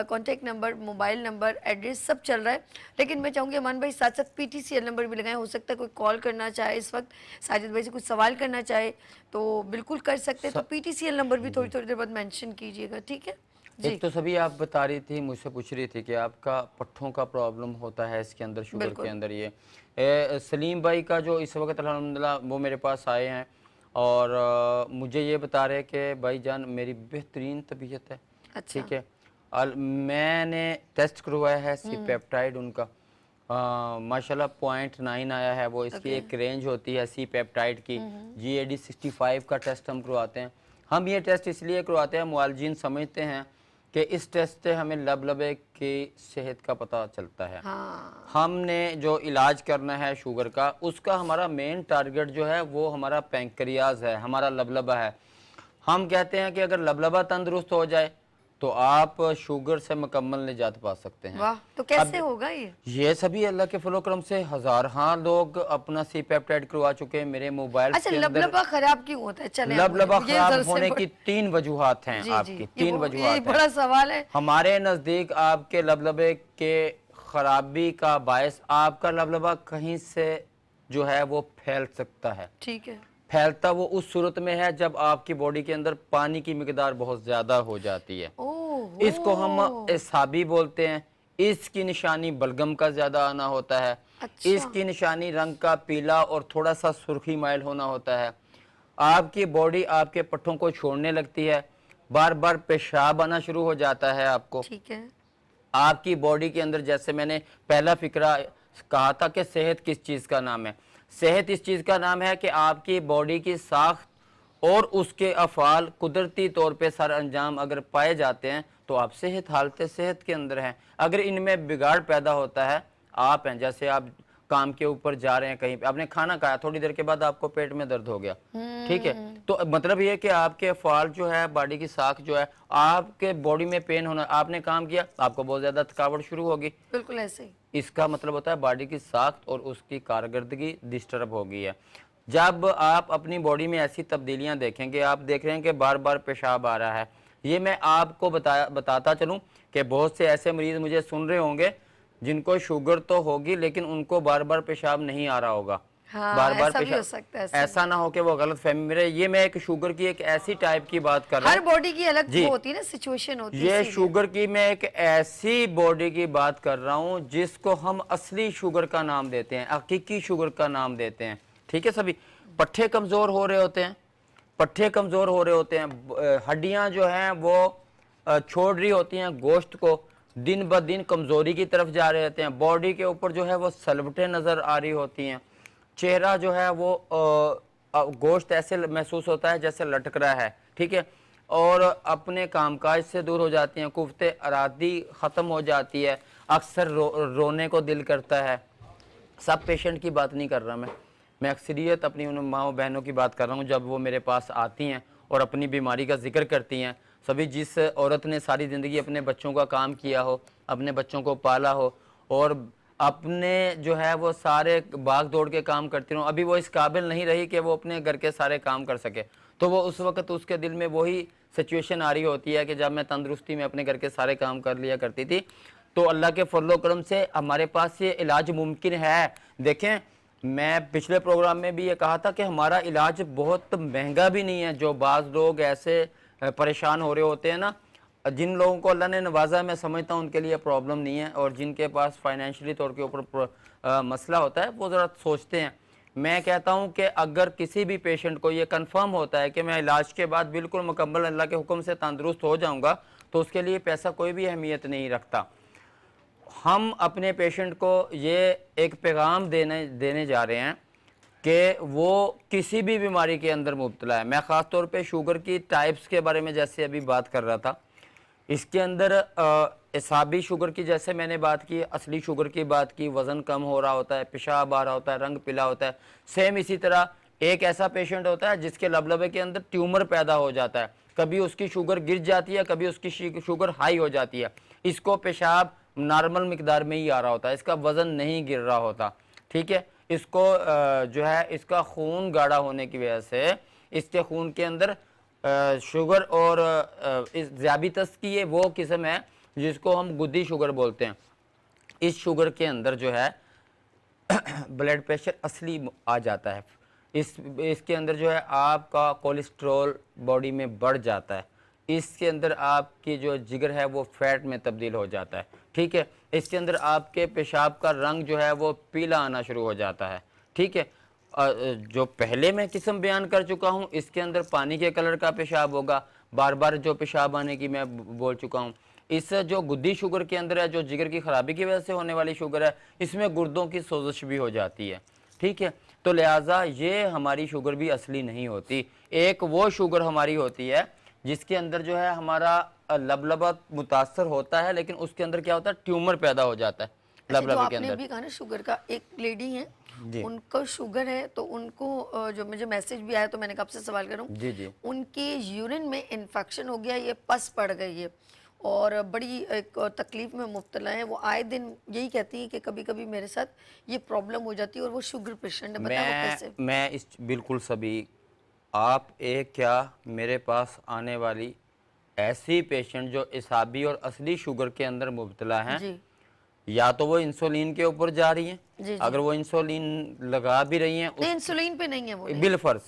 [SPEAKER 1] contact number, mobile number, address सब चल रहा है, लेकिन मैं चाहूँगी अमान भाई साथ साथ PTCL नंबर भी लगाएं। हो सकता है कोई कॉल करना चाहे इस वक्त, साजिद भाई से कुछ सवाल करना चाहे तो बिल्कुल कर सकते हैं। तो PTCL नंबर भी थोड़ी थोड़ी देर बाद मेंशन कीजिएगा, ठीक है जी।
[SPEAKER 2] एक तो सभी आप बता रही थी, मुझसे पूछ रही थी कि आपका पट्ठों का प्रॉब्लम होता है इसके अंदर, शुगर के
[SPEAKER 1] बिल्कुल।
[SPEAKER 2] अंदर ये सलीम भाई का जो इस वक्त अल्हम्दुलिल्लाह वो मेरे पास आए हैं और मुझे ये बता रहे हैं कि भाईजान मेरी बेहतरीन तबीयत है।
[SPEAKER 1] अच्छा।
[SPEAKER 2] ठीक है। मैंने टेस्ट करवाया है सी पेप्टाइड उनका माशाल्लाह 0.9 आया है। वो इसकी
[SPEAKER 1] ओके।
[SPEAKER 2] एक रेंज होती है सी पेप्टाइड की, GAD 65 का टेस्ट हम करवाते हैं। हम ये टेस्ट इसलिए करवाते हैं, मुआलजीन समझते हैं कि इस टेस्ट से हमें लबलबे की सेहत का पता चलता है।
[SPEAKER 1] हाँ।
[SPEAKER 2] हमने जो इलाज करना है शुगर का, उसका हमारा मेन टारगेट जो है वो हमारा पैंक्रियाज है, हमारा लबलबा है। हम कहते हैं कि अगर लबलबा तंदुरुस्त हो जाए तो आप शुगर से मुकम्मल निजात पा सकते हैं।
[SPEAKER 1] वाह, तो कैसे होगा
[SPEAKER 2] ये सभी अल्लाह के फलो करम से हजार हाँ लोग अपना सी पेप्टाइड करवा चुके हैं। मेरे मोबाइल
[SPEAKER 1] अच्छा,
[SPEAKER 2] के अंदर
[SPEAKER 1] लबलबा खराब क्यों होता है? चले
[SPEAKER 2] लबलबा
[SPEAKER 1] ये
[SPEAKER 2] खराब
[SPEAKER 1] जरा से
[SPEAKER 2] होने
[SPEAKER 1] बड़-
[SPEAKER 2] की 3 वजूहात हैं।
[SPEAKER 1] जी जी,
[SPEAKER 2] आपकी 3
[SPEAKER 1] ये
[SPEAKER 2] वजूहात हैं।
[SPEAKER 1] बड़ा सवाल है।
[SPEAKER 2] हमारे नज़दीक आपके लबलबे के खराबी का बायस आपका लबलबा कहीं से जो है वो फैल सकता है।
[SPEAKER 1] ठीक है।
[SPEAKER 2] फैलता वो उस सूरत में है जब आपकी बॉडी के अंदर पानी की मिकदार बहुत ज़्यादा हो जाती है।
[SPEAKER 1] ओह,
[SPEAKER 2] इसको हम एसाबी बोलते हैं। इसकी निशानी बलगम का ज़्यादा आना होता है।
[SPEAKER 1] अच्छा।
[SPEAKER 2] इसकी निशानी रंग का पीला और थोड़ा सा सुर्खी माइल होना होता है। आपकी बॉडी आपके पट्ठों को छोड़ने लगती है, बार बार पेशाब आना शुरू हो जाता है आपको।
[SPEAKER 1] ठीक है।
[SPEAKER 2] आपकी बॉडी के अंदर, जैसे मैंने पहला फिक्रा कहा था कि सेहत किस चीज़ का नाम है, सेहत इस चीज़ का नाम है कि आपकी बॉडी की साख्त और उसके अफ़ाल कुदरती तौर पे सर अंजाम अगर पाए जाते हैं तो आप सेहत हालत सेहत के अंदर हैं। अगर इनमें बिगाड़ पैदा होता है, आप हैं जैसे आप काम के ऊपर जा रहे हैं, कहीं पे आपने खाना खाया, थोड़ी देर के बाद आपको पेट में दर्द हो गया, ठीक है, तो मतलब ये कि आपके अफ़ाल जो है, बॉडी की साख जो है, आपके बॉडी में पेन होना, आपने काम किया, आपको बहुत ज़्यादा थकावट शुरू होगी।
[SPEAKER 1] बिल्कुल ऐसे ही।
[SPEAKER 2] इसका मतलब होता है बॉडी की साख्त और उसकी कारकर्दगी डिस्टर्ब हो गई है। जब आप अपनी बॉडी में ऐसी तब्दीलियां देखेंगे, आप देख रहे हैं कि बार बार पेशाब आ रहा है, ये मैं आपको बताता चलूं कि बहुत से ऐसे मरीज मुझे सुन रहे होंगे जिनको शुगर तो होगी लेकिन उनको बार बार पेशाब नहीं आ रहा होगा।
[SPEAKER 1] हाँ,
[SPEAKER 2] बार बार
[SPEAKER 1] ऐसा भी हो
[SPEAKER 2] पेशाब,
[SPEAKER 1] सकता है,
[SPEAKER 2] ऐसा ना हो कि वो गलत फहमी मेरे, ये मैं एक शुगर की एक ऐसी टाइप की बात कर रहा
[SPEAKER 1] हर
[SPEAKER 2] हूँ।
[SPEAKER 1] बॉडी की अलग
[SPEAKER 2] जी।
[SPEAKER 1] वो होती है ना, सिचुएशन होती है,
[SPEAKER 2] ये
[SPEAKER 1] इसीलिए।
[SPEAKER 2] शुगर की मैं एक ऐसी बॉडी की बात कर रहा हूँ जिसको हम असली शुगर का नाम देते हैं, हकीकी शुगर का नाम देते हैं। ठीक है, सभी पट्ठे कमज़ोर हो रहे होते हैं, पट्ठे कमज़ोर हो रहे होते हैं, हड्डियाँ जो हैं वो छोड़ रही होती हैं गोश्त को, दिन ब दिन कमज़ोरी की तरफ जा रहे होते हैं, बॉडी के ऊपर जो है वो सलवटें नज़र आ रही होती हैं, चेहरा जो है वो गोश्त ऐसे महसूस होता है जैसे लटक रहा है, ठीक है, और अपने कामकाज से दूर हो जाती हैं, कुफ्ते अरादी ख़त्म हो जाती है, अक्सर रोने को दिल करता है। सब पेशेंट की बात नहीं कर रहा मैं अक्सरियत अपनी उन माओ बहनों की बात कर रहा हूँ जब वो मेरे पास आती हैं और अपनी बीमारी का जिक्र करती हैं। सभी जिस औरत ने सारी ज़िंदगी अपने बच्चों का काम किया हो, अपने बच्चों को पाला हो और अपने जो है वो सारे भाग दौड़ के काम करती रहो, अभी वो इस काबिल नहीं रही कि वो अपने घर के सारे काम कर सके, तो वो उस वक्त उसके दिल में वही सिचुएशन आ रही होती है कि जब मैं तंदुरुस्ती में अपने घर के सारे काम कर लिया करती थी। तो अल्लाह के फजलो करम से हमारे पास ये इलाज मुमकिन है। देखें, मैं पिछले प्रोग्राम में भी ये कहा था कि हमारा इलाज बहुत महंगा भी नहीं है। जो बाज़ लोग ऐसे परेशान हो रहे होते हैं ना, जिन लोगों को अल्लाह ने नवाजा, मैं समझता हूँ उनके लिए प्रॉब्लम नहीं है, और जिनके पास फाइनेंशियली तौर के ऊपर मसला होता है वो ज़रा सोचते हैं। मैं कहता हूँ कि अगर किसी भी पेशेंट को ये कंफर्म होता है कि मैं इलाज के बाद बिल्कुल मुकम्मल अल्लाह के हुक्म से तंदुरुस्त हो जाऊँगा, तो उसके लिए पैसा कोई भी अहमियत नहीं रखता। हम अपने पेशेंट को ये एक पैगाम देने जा रहे हैं कि वो किसी भी बीमारी के अंदर मुब्तला है। मैं ख़ास तौर पे शुगर की टाइप्स के बारे में जैसे अभी बात कर रहा था, इसके अंदर एसाबी शुगर की जैसे मैंने बात की, असली शुगर की बात की, वज़न कम हो रहा होता है, पेशाब आ रहा होता है, रंग पीला होता है। सेम इसी तरह एक ऐसा पेशेंट होता है जिसके लबलबे के अंदर ट्यूमर पैदा हो जाता है, कभी उसकी शुगर गिर जाती है, कभी उसकी शुगर हाई हो जाती है। इसको पेशाब नॉर्मल मिकदार में ही आ रहा होता है, इसका वजन नहीं गिर रहा होता, ठीक है। इसको जो है इसका खून गाढ़ा होने की वजह से इसके खून के अंदर शुगर और इस ज़ियाबितस की ये वो किस्म है जिसको हम गुद्दी शुगर बोलते हैं। इस शुगर के अंदर जो है ब्लड प्रेशर असली आ जाता है। इसके अंदर जो है आपका कोलेस्ट्रॉल बॉडी में बढ़ जाता है। इसके अंदर आपकी जो जिगर है वो फैट में तब्दील हो जाता है, ठीक है। इसके अंदर आपके पेशाब का रंग जो है वो पीला आना शुरू हो जाता है, ठीक है। जो पहले मैं किस्म बयान कर चुका हूँ, इसके अंदर पानी के कलर का पेशाब होगा, बार बार जो पेशाब आने की मैं बोल चुका हूँ। इस जो गुद्दी शुगर के अंदर है, जो जिगर की खराबी की वजह से होने वाली शुगर है, इसमें गुर्दों की सोजिश भी हो जाती है, ठीक है। तो लिहाजा ये हमारी शुगर भी असली नहीं होती। एक वो शुगर हमारी होती है जिसके अंदर जो है हमारा लबलबा मुतासर होता है, लेकिन उसके अंदर क्या होता है, ट्यूमर पैदा हो जाता है
[SPEAKER 1] अच्छा, जो
[SPEAKER 2] लबलबे के
[SPEAKER 1] आपने
[SPEAKER 2] अंदर।
[SPEAKER 1] अभी कहा ना शुगर का, एक लेडी है
[SPEAKER 2] जी
[SPEAKER 1] उनको शुगर है, तो उनको जो मुझे मैसेज भी आया तो मैंने कहा आपसे सवाल करूं,
[SPEAKER 2] जी जी
[SPEAKER 1] उनके यूरिन में इन्फेक्शन हो गया, ये पस पड़ गई है और बड़ी एक तकलीफ में मुब्तला है। वो आए दिन यही कहती है कि कभी कभी मेरे साथ ये प्रॉब्लम हो जाती है और वो शुगर पेशेंट है, बताओ वो कैसे।
[SPEAKER 2] मैं इस बिल्कुल सभी आप एक क्या मेरे पास आने वाली ऐसी पेशेंट जो इसाबी और असली शुगर के अंदर मुब्तला हैं,
[SPEAKER 1] जी
[SPEAKER 2] या तो वो इंसुलिन के ऊपर जा रही हैं,
[SPEAKER 1] जी जी।
[SPEAKER 2] अगर वो इंसुलिन लगा भी रही हैं
[SPEAKER 1] नहीं, इंसुलिन पे नहीं है वो, नहीं।
[SPEAKER 2] बिलफर्ज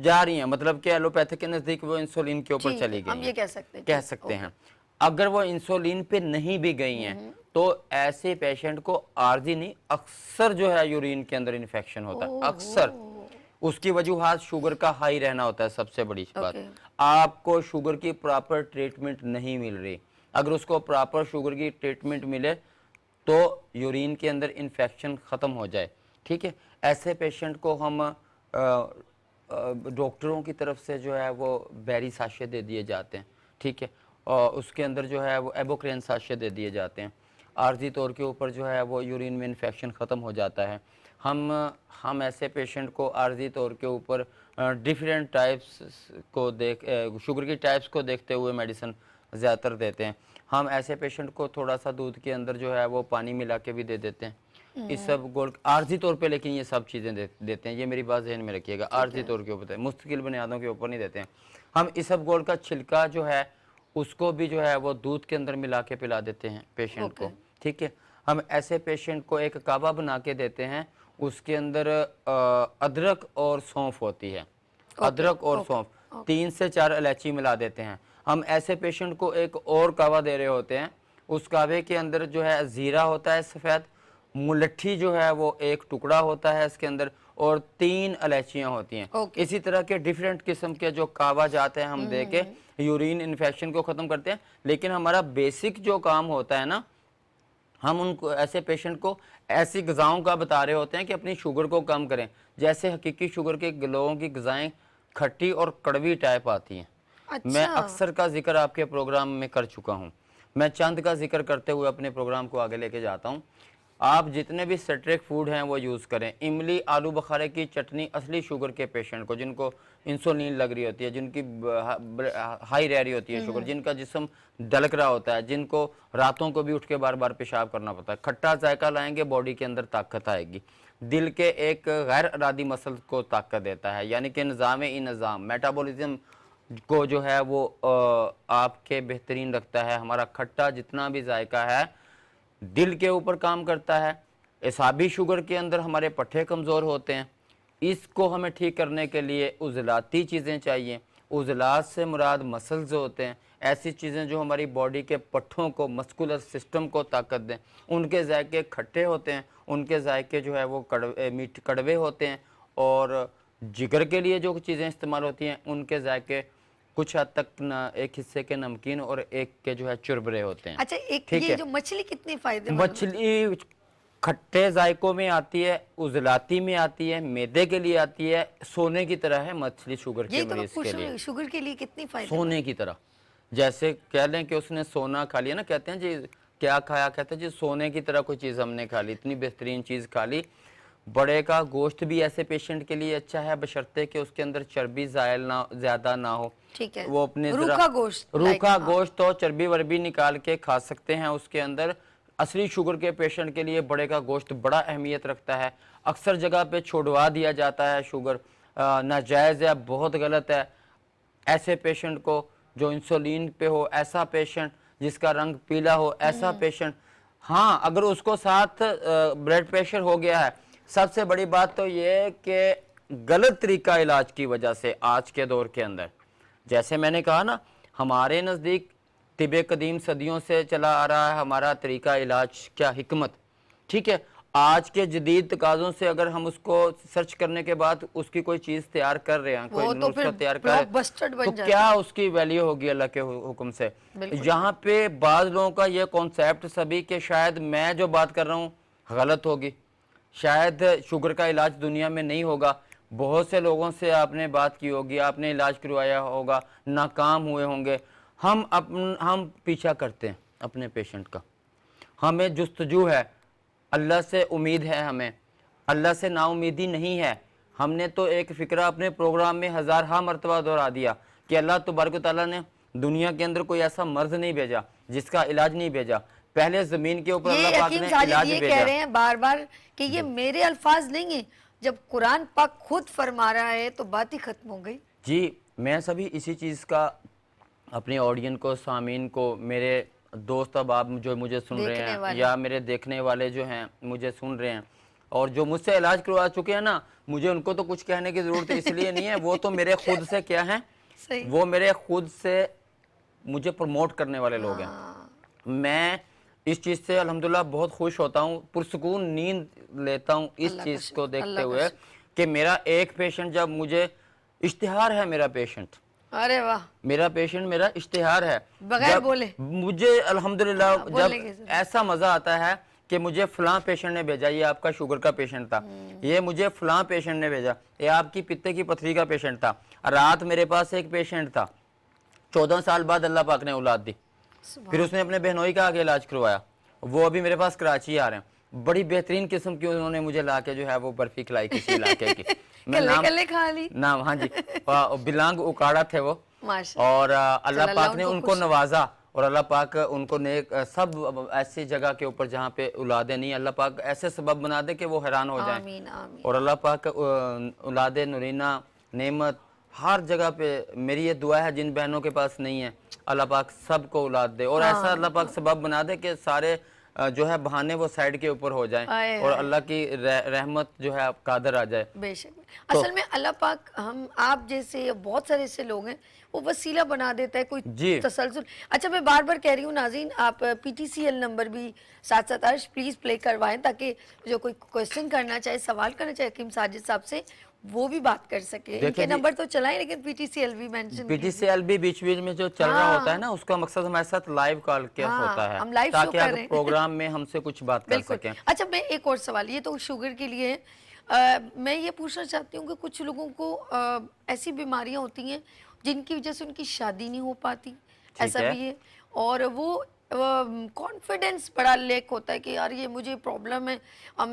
[SPEAKER 2] जा रही हैं, मतलब कि एलोपैथिक के नज़दीक वो इंसुलिन के ऊपर
[SPEAKER 1] ठीक
[SPEAKER 2] चली
[SPEAKER 1] है,
[SPEAKER 2] गई
[SPEAKER 1] हम ये
[SPEAKER 2] हैं,
[SPEAKER 1] कह सकते हैं,
[SPEAKER 2] कह
[SPEAKER 1] ठीक,
[SPEAKER 2] सकते
[SPEAKER 1] ओके।
[SPEAKER 2] हैं। अगर वो इंसुलिन पे नहीं भी गई हैं तो ऐसे पेशेंट को आर्जी नहीं, अक्सर जो है यूरिन के अंदर इन्फेक्शन होता है, अक्सर।
[SPEAKER 1] ओहो,
[SPEAKER 2] उसकी वजूहात शुगर का हाई रहना होता है, सबसे बड़ी बात।
[SPEAKER 1] ओके।
[SPEAKER 2] आपको शुगर की प्रॉपर ट्रीटमेंट नहीं मिल रही, अगर उसको प्रॉपर शुगर की ट्रीटमेंट मिले तो यूरिन के अंदर इन्फेक्शन ख़त्म हो जाए, ठीक है। ऐसे पेशेंट को हम डॉक्टरों की तरफ से जो है वो बैरी साशे दे दिए जाते हैं, ठीक है। और उसके अंदर जो है वो एबोक्रेन साशे दे दिए जाते हैं। आर्जी तौर के ऊपर जो है वो यूरिन में इन्फेक्शन ख़त्म हो जाता है। हम ऐसे पेशेंट को आर्जी तौर के ऊपर डिफरेंट टाइप्स को शुगर की टाइप्स को देखते हुए मेडिसिन ज़्यादातर देते हैं। हम ऐसे पेशेंट को थोड़ा सा दूध के अंदर जो है वो पानी मिला के भी दे देते हैं, इस सब गोल आर्जी तौर पे, लेकिन ये सब चीज़ें देते हैं, ये मेरी बात जहन में रखिएगा, आर्जी तौर के ऊपर, मुस्तकिल बुनियादों के ऊपर नहीं देते हैं। हम इस सब गोल का छिलका जो है उसको भी जो है वो दूध के अंदर मिला के पिला देते हैं पेशेंट को, ठीक है। हम ऐसे पेशेंट को एक काबा बना के देते हैं, उसके अंदर अदरक और सौंफ होती है, अदरक और सौंफ 3 से 4 इलायची मिला देते हैं। हम ऐसे पेशेंट को एक और कावा दे रहे होते हैं, उस कावे के अंदर जो है ज़ीरा होता है सफ़ेद, मुलट्ठी जो है वो एक टुकड़ा होता है इसके अंदर, और 3 इलायचियाँ होती हैं। इसी तरह के डिफरेंट किस्म के जो कावा जाते हैं हम दे के यूरिन इन्फेक्शन को ख़त्म करते हैं। लेकिन हमारा बेसिक जो काम होता है ना, हम उनको ऐसे पेशेंट को ऐसी ग़िज़ाओं का बता रहे होते हैं कि अपनी शुगर को कम करें। जैसे हकीकी शुगर के लोगों की ग़िज़ाएँ खट्टी और कड़वी टाइप आती हैं। मैं अक्सर का जिक्र आपके प्रोग्राम में कर चुका हूँ, मैं चंद का जिक्र करते हुए अपने प्रोग्राम को आगे लेके जाता हूँ। आप जितने भी स्ट्रिक फूड हैं वो यूज़ करें। इमली आलू बुखारे की चटनी असली शुगर के पेशेंट को, जिनको इंसुलिन लग रही होती है, जिनकी हाई रह रही होती है शुगर, जिनका जिस्म दलक रहा होता है, जिनको रातों को भी उठ के बार बार पेशाब करना पड़ता है, खट्टा जायका लाएंगे, बॉडी के अंदर ताकत आएगी। दिल के एक गैर इरादी मसल को ताकत देता है, यानी कि निज़ाम मेटाबॉलिज्म को जो है वो आपके बेहतरीन रखता है। हमारा खट्टा जितना भी जायका है दिल के ऊपर काम करता है। एसाबी शुगर के अंदर हमारे पट्टे कमज़ोर होते हैं, इसको हमें ठीक करने के लिए उज़लाती चीज़ें चाहिए। उज़लात से मुराद मसल्स होते हैं, ऐसी चीज़ें जो हमारी बॉडी के पट्ठों को, मस्कुलर सिस्टम को ताकत दें। उनके जायके खट्टे होते हैं, उनके जायके जो है वो कड़वे होते हैं, और जिगर के लिए जो चीज़ें इस्तेमाल होती हैं उनके जायके कुछ हद तक एक हिस्से के नमकीन और एक के जो है चुरबरे होते हैं।
[SPEAKER 1] अच्छा, एक ये जो मछली कितनी फायदेमंद है?
[SPEAKER 2] मछली खट्टे जायकों में आती है, उजलाती में आती है, मैदे के लिए आती है, सोने की तरह है मछली शुगर के मरीज के लिए।
[SPEAKER 1] शुगर के लिए कितनी फायदे?
[SPEAKER 2] सोने की तरह, जैसे कह लें कि उसने सोना खा लिया ना, कहते हैं जी क्या खाया, कहते हैं जी सोने की तरह कोई चीज़ हमने खा ली, इतनी बेहतरीन चीज़ खा ली। बड़े का गोश्त भी ऐसे पेशेंट के लिए अच्छा है, बशर्ते कि उसके अंदर चर्बी ज़ायल ना ज़्यादा ना हो।
[SPEAKER 1] ठीक है,
[SPEAKER 2] वो अपने
[SPEAKER 1] रूखा गोश्त,
[SPEAKER 2] रूखा गोश्त और चर्बी वर्बी निकाल के खा सकते हैं उसके अंदर। असली शुगर के पेशेंट के लिए बड़े का गोश्त बड़ा अहमियत रखता है। अक्सर जगह पे छुड़वा दिया जाता है शुगर, नाजायज़ है, बहुत गलत है। ऐसे पेशेंट को जो इंसुलिन पे हो, ऐसा पेशेंट जिसका रंग पीला हो, ऐसा पेशेंट, हाँ अगर उसको साथ ब्लड प्रेशर हो गया है, सबसे बड़ी बात तो ये है कि गलत तरीका इलाज की वजह से आज के दौर के अंदर, जैसे मैंने कहा ना, हमारे नज़दीक तिबे कदीम सदियों से चला आ रहा है हमारा तरीका इलाज, क्या हिकमत, ठीक है। आज के जदीद तकाज़ों से अगर हम उसको सर्च करने के बाद उसकी कोई चीज़ तैयार कर रहे हैं, कोई
[SPEAKER 1] वो तो
[SPEAKER 2] नुस्खा
[SPEAKER 1] फिर
[SPEAKER 2] तैयार कर रहे हैं,
[SPEAKER 1] ब्लॉकबस्टर बन
[SPEAKER 2] तो
[SPEAKER 1] जाता
[SPEAKER 2] क्या उसकी वैल्यू होगी अल्लाह के हुक्म से। यहाँ पे बाज़ लोगों का ये कॉन्सेप्ट सभी के, शायद मैं जो बात कर रहा हूँ गलत होगी, शायद शुगर का इलाज दुनिया में नहीं होगा। बहुत से लोगों से आपने बात की होगी, आपने इलाज करवाया होगा, नाकाम हुए होंगे। हम पीछा करते हैं अपने पेशेंट का, हमें जुस्तजू है, अल्लाह से उम्मीद है, हमें अल्लाह से नाउमीदी नहीं है। हमने तो एक फ़िक्रा अपने प्रोग्राम में हज़ार मरतबा दोहरा दिया कि अल्लाह तबारक तआला ने दुनिया के अंदर कोई ऐसा मर्ज नहीं भेजा जिसका इलाज नहीं भेजा। पहले ज़मीन के ऊपर अल्लाह पाक ने इलाज
[SPEAKER 1] ये
[SPEAKER 2] भेजा।
[SPEAKER 1] कह रहे हैं बार बार कि ये मेरे अल्फाज नहीं है, जब कुरान पाक खुद फरमा रहा है तो बात ही खत्म हो गई।
[SPEAKER 2] जी, मैं सभी इसी चीज़ का अपने ऑडियंस को, सामीन को, मेरे दोस्त अहबाब जो मुझे सुन रहे हैं या मेरे देखने वाले जो हैं मुझे सुन रहे हैं और जो मुझसे इलाज करवा चुके हैं ना, मुझे उनको तो कुछ कहने की ज़रूरत इसलिए नहीं है, वो तो मेरे खुद से क्या हैं, वो मेरे खुद से मुझे प्रमोट करने वाले लोग हैं। मैं इस चीज़ से अल्हम्दुलिल्लाह बहुत खुश होता हूँ, पुरसुकून नींद लेता हूँ इस चीज़ को देखते हुए कि मेरा एक पेशेंट, जब मुझे इश्तिहार है मेरा पेशेंट,
[SPEAKER 1] अरे वाह,
[SPEAKER 2] मेरा पेशेंट मेरा इश्तिहार है,
[SPEAKER 1] बगैर बोले
[SPEAKER 2] मुझे अल्हम्दुलिल्लाह जब ऐसा मज़ा आता है कि मुझे फलां पेशेंट ने भेजा, ये आपका शुगर का पेशेंट था, ये मुझे फलां पेशेंट ने भेजा, ये आपकी पित्ते की पथरी का पेशेंट था। रात मेरे पास एक पेशेंट था, 14 साल बाद अल्लाह पाक ने औलाद दी, फिर उसने अपने बहनोई का आगे इलाज करवाया, वो अभी मेरे पास कराची आ रहे हैं। बड़ी बेहतरीन किस्म की उन्होंने मुझे ला के जो है वो बर्फी खिलाई किसी इलाके की, मैं नाम हाँ जी, बिलांग उकाड़ा थे वो, और अल्लाह पाक ने उनको नवाजा और अल्लाह पाक उनको नेक सब ऐसी जगह के ऊपर जहाँ पे औलादे नहीं, अल्लाह पाक ऐसे सबब बना दे कि वो हैरान हो जाए, और अल्लाह पाक औलादे नूरीना नेमत हर जगह पे, मेरी ये दुआ है जिन बहनों के पास नहीं है अल्लाह पाक सबको औलाद दे, और ऐसा अल्लाह पाक सबब बना दे कि सारे जो है बहाने वो साइड के ऊपर हो जाए और अल्लाह की रहमत जो है कादर आ जाए।
[SPEAKER 1] बेशक असल में अल्लाह पाक हम आप जैसे बहुत सारे ऐसे लोग हैं वो वसीला बना देता है कोई तसलसल। अच्छा मैं बार बार कह रही हूँ नाज़रीन, आप PTCL नंबर भी साथ साथ अर्श प्लीज़ प्ले करवाएं ताकि जो कोई क्वेश्चन करना चाहे, सवाल करना चाहे हकीम साजिद साहब से, वो भी बात कर सके। इनके नंबर तो चलाएं लेकिन PTCL भी मेंशन,
[SPEAKER 2] PTCL भी बीच बीच में जो चल रहा होता है ना, उसका मकसद हमारे साथ लाइव कॉल क्या होता है,
[SPEAKER 1] हम लाइव
[SPEAKER 2] ताकि आप प्रोग्राम में हमसे कुछ बात कर सकें।
[SPEAKER 1] अच्छा मैं एक और सवाल, ये तो शुगर के लिए है, मैं ये पूछना चाहती हूँ कि कुछ लोगों को ऐसी बीमारियां होती हैं जिनकी वजह से उनकी शादी नहीं हो पाती, ऐसा भी है, और वो कॉन्फिडेंस बड़ा लेक होता है कि यार ये मुझे प्रॉब्लम है, अब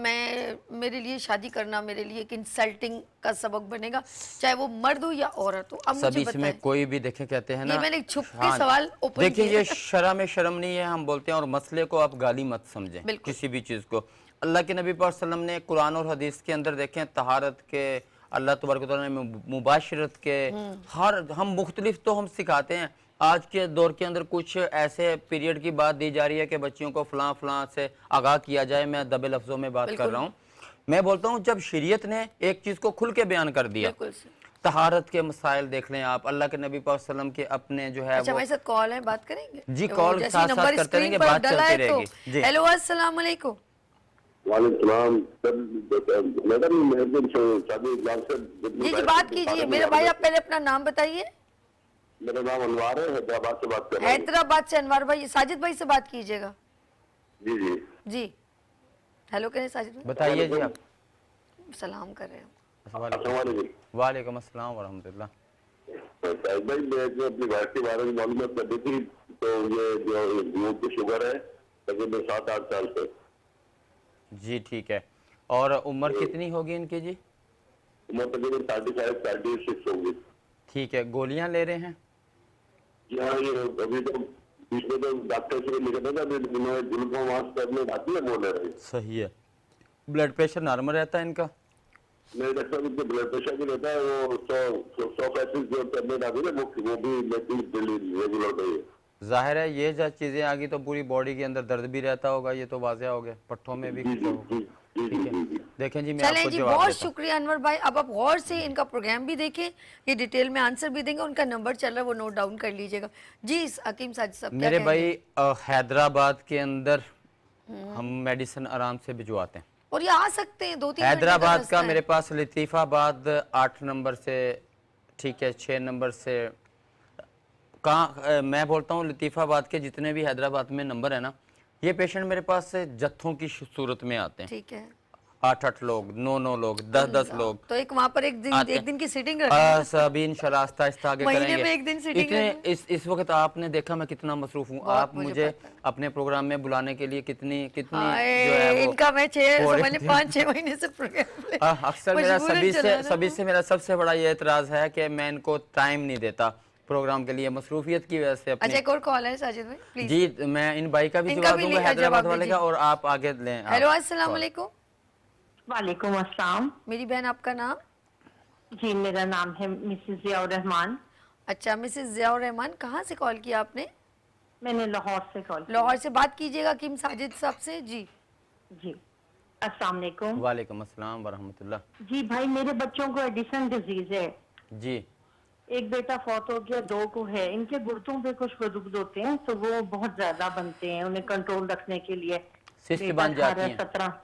[SPEAKER 1] मेरे लिए शादी करना मेरे लिए एक इंसल्टिंग का सबक बनेगा, चाहे वो मर्द हो या औरत हो। अब
[SPEAKER 2] सभी इसमें कोई भी देखे, कहते हैं ना,
[SPEAKER 1] ये मैंने छुप के सवाल ओपन
[SPEAKER 2] देखिए ये शर्म में शर्म नहीं है, हम बोलते हैं, और मसले को आप गाली मत समझें किसी भी चीज़ को। अल्लाह के नबी पाक सल्लल्लाहु अलैहि वसल्लम ने कुरान और हदीस के अंदर देखें तहारत के, अल्लाह तबारक व तआला ने मुबाशरत के, हर हम मुख्तलिफ तो हम सिखाते हैं। आज के दौर के अंदर कुछ ऐसे पीरियड की बात दी जा रही है कि बच्चियों को फलां फलां से आगाह किया जाए, मैं दबे लफ्ज़ों में बात कर रहा हूँ। मैं बोलता हूँ जब शरीयत ने एक चीज़ को खुल के बयान कर दिया, तहारत के मसाइल देख लें आप, अल्लाह के नबी पाक सल्लम के अपने जो है,
[SPEAKER 1] अच्छा हमारे साथ कॉल है, बात करेंगे
[SPEAKER 2] जी, कॉल साथ साथ करते रहेंगे, बात चलती रहेगी जी।
[SPEAKER 1] हेलो अस्सलाम वालेकुम।
[SPEAKER 3] वालेकुम मैडम,
[SPEAKER 1] जी बात कीजिए मेरे भाई, आप पहले अपना नाम बताइए।
[SPEAKER 3] मेरा नाम अनवार है, हैदराबाद से बात कर रहा हूँ।
[SPEAKER 1] हैदराबाद से अनवार भाई, साजिद भाई से बात कीजिएगा।
[SPEAKER 3] जी जी
[SPEAKER 1] जी हेलो करें साजिद भाई,
[SPEAKER 2] बताइए जी, आप
[SPEAKER 1] सलाम कर रहे हैं।
[SPEAKER 2] वालेकुम अस्सलाम वरहमतुल्लाह।
[SPEAKER 3] साहिब भाई, मैं जो अपनी वाइफ के बारे में मालूमात कर दी थी, तो ये जो ब्लड की शुगर है तकरीबन 7-8 साल से।
[SPEAKER 2] जी ठीक है, और उम्र कितनी होगी इनकी जी?
[SPEAKER 3] उम्र तकरीबन 35-36 होगी।
[SPEAKER 2] ठीक है, गोलियां ले रहे हैं?
[SPEAKER 3] जी हाँ, ये अभी तो बीच में तो डॉक्टर से लिखा था, अभी उन्होंने ग्लूकोमास करने बाकी है, बोल रहे हैं।
[SPEAKER 2] सही है। ब्लड प्रेशर नॉर्मल रहता है इनका?
[SPEAKER 3] नहीं डॉक्टर साहब, इनके ब्लड प्रेशर भी रहता है, वो 100 जो टैबलेट आती है ना, वो भी लेती डेली रेगुलर पे।
[SPEAKER 2] जाहिर है ये जब चीज़ें आ गई तो पूरी बॉडी के अंदर दर्द भी रहता होगा, ये तो वाज़ह हो गया, पट्टों में भी
[SPEAKER 3] जी
[SPEAKER 2] कुछ
[SPEAKER 3] जी
[SPEAKER 2] होगा।
[SPEAKER 3] जी जी
[SPEAKER 2] ठीक
[SPEAKER 3] जी
[SPEAKER 2] है,
[SPEAKER 3] जी जी।
[SPEAKER 2] देखें जी मैं
[SPEAKER 1] चलें
[SPEAKER 2] आपको
[SPEAKER 1] जी,
[SPEAKER 2] जवाब
[SPEAKER 1] बहुत
[SPEAKER 2] देता हूँ।
[SPEAKER 1] शुक्रिया अनवर भाई। अब आप गौर से इनका प्रोग्राम भी देखें, ये डिटेल में आंसर भी देंगे, उनका नंबर चल रहा है वो नोट डाउन कर लीजिएगा। जी हकीम साजिद साहब क्या
[SPEAKER 2] मेरे
[SPEAKER 1] कहेंगे?
[SPEAKER 2] भाई हैदराबाद के अंदर हम मेडिसिन आराम से भिजवाते हैं।
[SPEAKER 1] और ये आ सकते हैं 2-3 घंटे
[SPEAKER 2] हैदराबाद
[SPEAKER 1] रास्ता
[SPEAKER 2] का
[SPEAKER 1] है।
[SPEAKER 2] मेरे पास लतीफ़ाबाद 8 नंबर से, ठीक है, 6 नंबर से, कहाँ मैं बोलता हूँ लतीफ़ाबाद के जितने भी हैदराबाद में नंबर है ना, ये पेशेंट मेरे पास से जत्थों की सूरत में आते हैं।
[SPEAKER 1] ठीक है,
[SPEAKER 2] 8-8 लोग, 9-9 लोग, 10-10 लोग
[SPEAKER 1] तो एक वहाँ पर एक
[SPEAKER 2] आते
[SPEAKER 1] दिन की सीटिंग
[SPEAKER 2] सभी इंशाल्लाह आहिस्ता आहिस्ता आगे
[SPEAKER 1] महीने
[SPEAKER 2] करेंगे।
[SPEAKER 1] में एक दिन सीटिंग
[SPEAKER 2] इतने
[SPEAKER 1] रखेंगे।
[SPEAKER 2] इस वक्त आपने देखा मैं कितना मसरूफ हूँ,
[SPEAKER 1] बहुत
[SPEAKER 2] आप
[SPEAKER 1] मुझे
[SPEAKER 2] मुझे
[SPEAKER 1] पता है।
[SPEAKER 2] अपने प्रोग्राम में बुलाने के लिए कितनी कितनी जो
[SPEAKER 1] हाय,
[SPEAKER 2] है वो
[SPEAKER 1] इनका मैं
[SPEAKER 2] हो रही
[SPEAKER 1] समझ
[SPEAKER 2] थी।
[SPEAKER 1] 5-6 महीने से प्रोग्राम
[SPEAKER 2] अक्सर मेरा
[SPEAKER 1] मजबूरन चलाना
[SPEAKER 2] सभी
[SPEAKER 1] है।
[SPEAKER 2] से मेरा सबसे बड़ा ये एतराज है कि मैं इनको टाइम नहीं देता प्रोग्राम के लिए, मसरूफियत की वजह से
[SPEAKER 1] अच्छा,
[SPEAKER 2] अपने।
[SPEAKER 1] एक और कॉल है साजिद भाई प्लीज।
[SPEAKER 2] जी मैं इन भाई का भी
[SPEAKER 1] इनका
[SPEAKER 2] जवाब
[SPEAKER 1] भी
[SPEAKER 2] दूंगा,
[SPEAKER 1] जवाब
[SPEAKER 2] हैदराबाद वाले
[SPEAKER 1] दीजिए।
[SPEAKER 2] का, और आप आगे लें। आप
[SPEAKER 1] हेलो अस्सलाम
[SPEAKER 2] कॉल।
[SPEAKER 1] वालेकुम।
[SPEAKER 4] वालेकुम अस्सलाम।
[SPEAKER 1] मेरी बहन आपका नाम?
[SPEAKER 4] जी मेरा नाम है मिसेस जियाउर रहमान।
[SPEAKER 1] अच्छा मिसेस जियाउर रहमान, कहाँ से कॉल किया आपने?
[SPEAKER 4] मैंने लाहौर से कॉल किया।
[SPEAKER 1] लाहौर से। बात कीजिएगा हकीम साजिद साहब से। जी
[SPEAKER 4] जी अस्सलाम वालेकुम।
[SPEAKER 2] वालेकुम अस्सलाम वरहमतुल्लाह।
[SPEAKER 4] जी भाई, मेरे बच्चों को एडिसन डिजीज है।
[SPEAKER 2] जी
[SPEAKER 4] एक बेटा फौत हो गया, 2 को है। इनके गुर्दों पे कुछ प्रोडक्ट होते हैं तो वो बहुत ज्यादा बनते हैं, उन्हें कंट्रोल रखने के लिए।
[SPEAKER 2] सिस्ट
[SPEAKER 4] बेटा
[SPEAKER 2] बन
[SPEAKER 4] खा
[SPEAKER 2] जाती
[SPEAKER 4] रहा
[SPEAKER 2] हैं।
[SPEAKER 4] है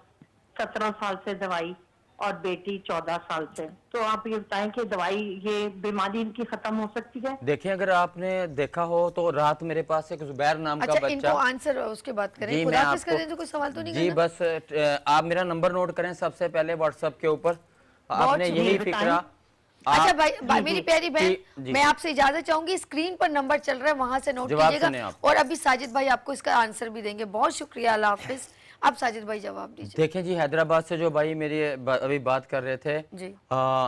[SPEAKER 4] 17 साल से दवाई, और बेटी 14 साल से। तो आप ये बताएं कि दवाई, ये बीमारी इनकी खत्म हो सकती है?
[SPEAKER 2] देखिए अगर आपने देखा हो तो रात मेरे पास एक जुबैर नाम का
[SPEAKER 1] अच्छा, इनको
[SPEAKER 2] बच्चा।
[SPEAKER 1] आंसर उसके बाद करें।
[SPEAKER 2] जी मैं
[SPEAKER 1] खुदा हाफिज
[SPEAKER 2] आपको
[SPEAKER 1] करें तो कोई सवाल तो नहीं
[SPEAKER 2] जी
[SPEAKER 1] करना?
[SPEAKER 2] बस आप मेरा नंबर नोट करें सबसे पहले व्हाट्सएप के ऊपर, आपने
[SPEAKER 1] शुक्रिया,
[SPEAKER 2] यही
[SPEAKER 4] बताएं।
[SPEAKER 2] फिक्रा।
[SPEAKER 1] अच्छा
[SPEAKER 2] आप
[SPEAKER 1] भाई मेरी प्यारी बहन,
[SPEAKER 2] जी।
[SPEAKER 1] मैं आपसे इजाजत चाहूंगी, स्क्रीन पर नंबर चल रहा है वहां से नोट
[SPEAKER 2] जवाब सुने
[SPEAKER 1] कीजिएगा,
[SPEAKER 2] आप।
[SPEAKER 1] और अभी साजिद भाई आपको इसका आंसर भी देंगे। बहुत शुक्रिया, अल्लाह हाफिज। अब साजिद भाई जवाब दीजिए।
[SPEAKER 2] देखें जी, हैदराबाद से जो भाई मेरी अभी बात कर रहे थे,
[SPEAKER 1] जी।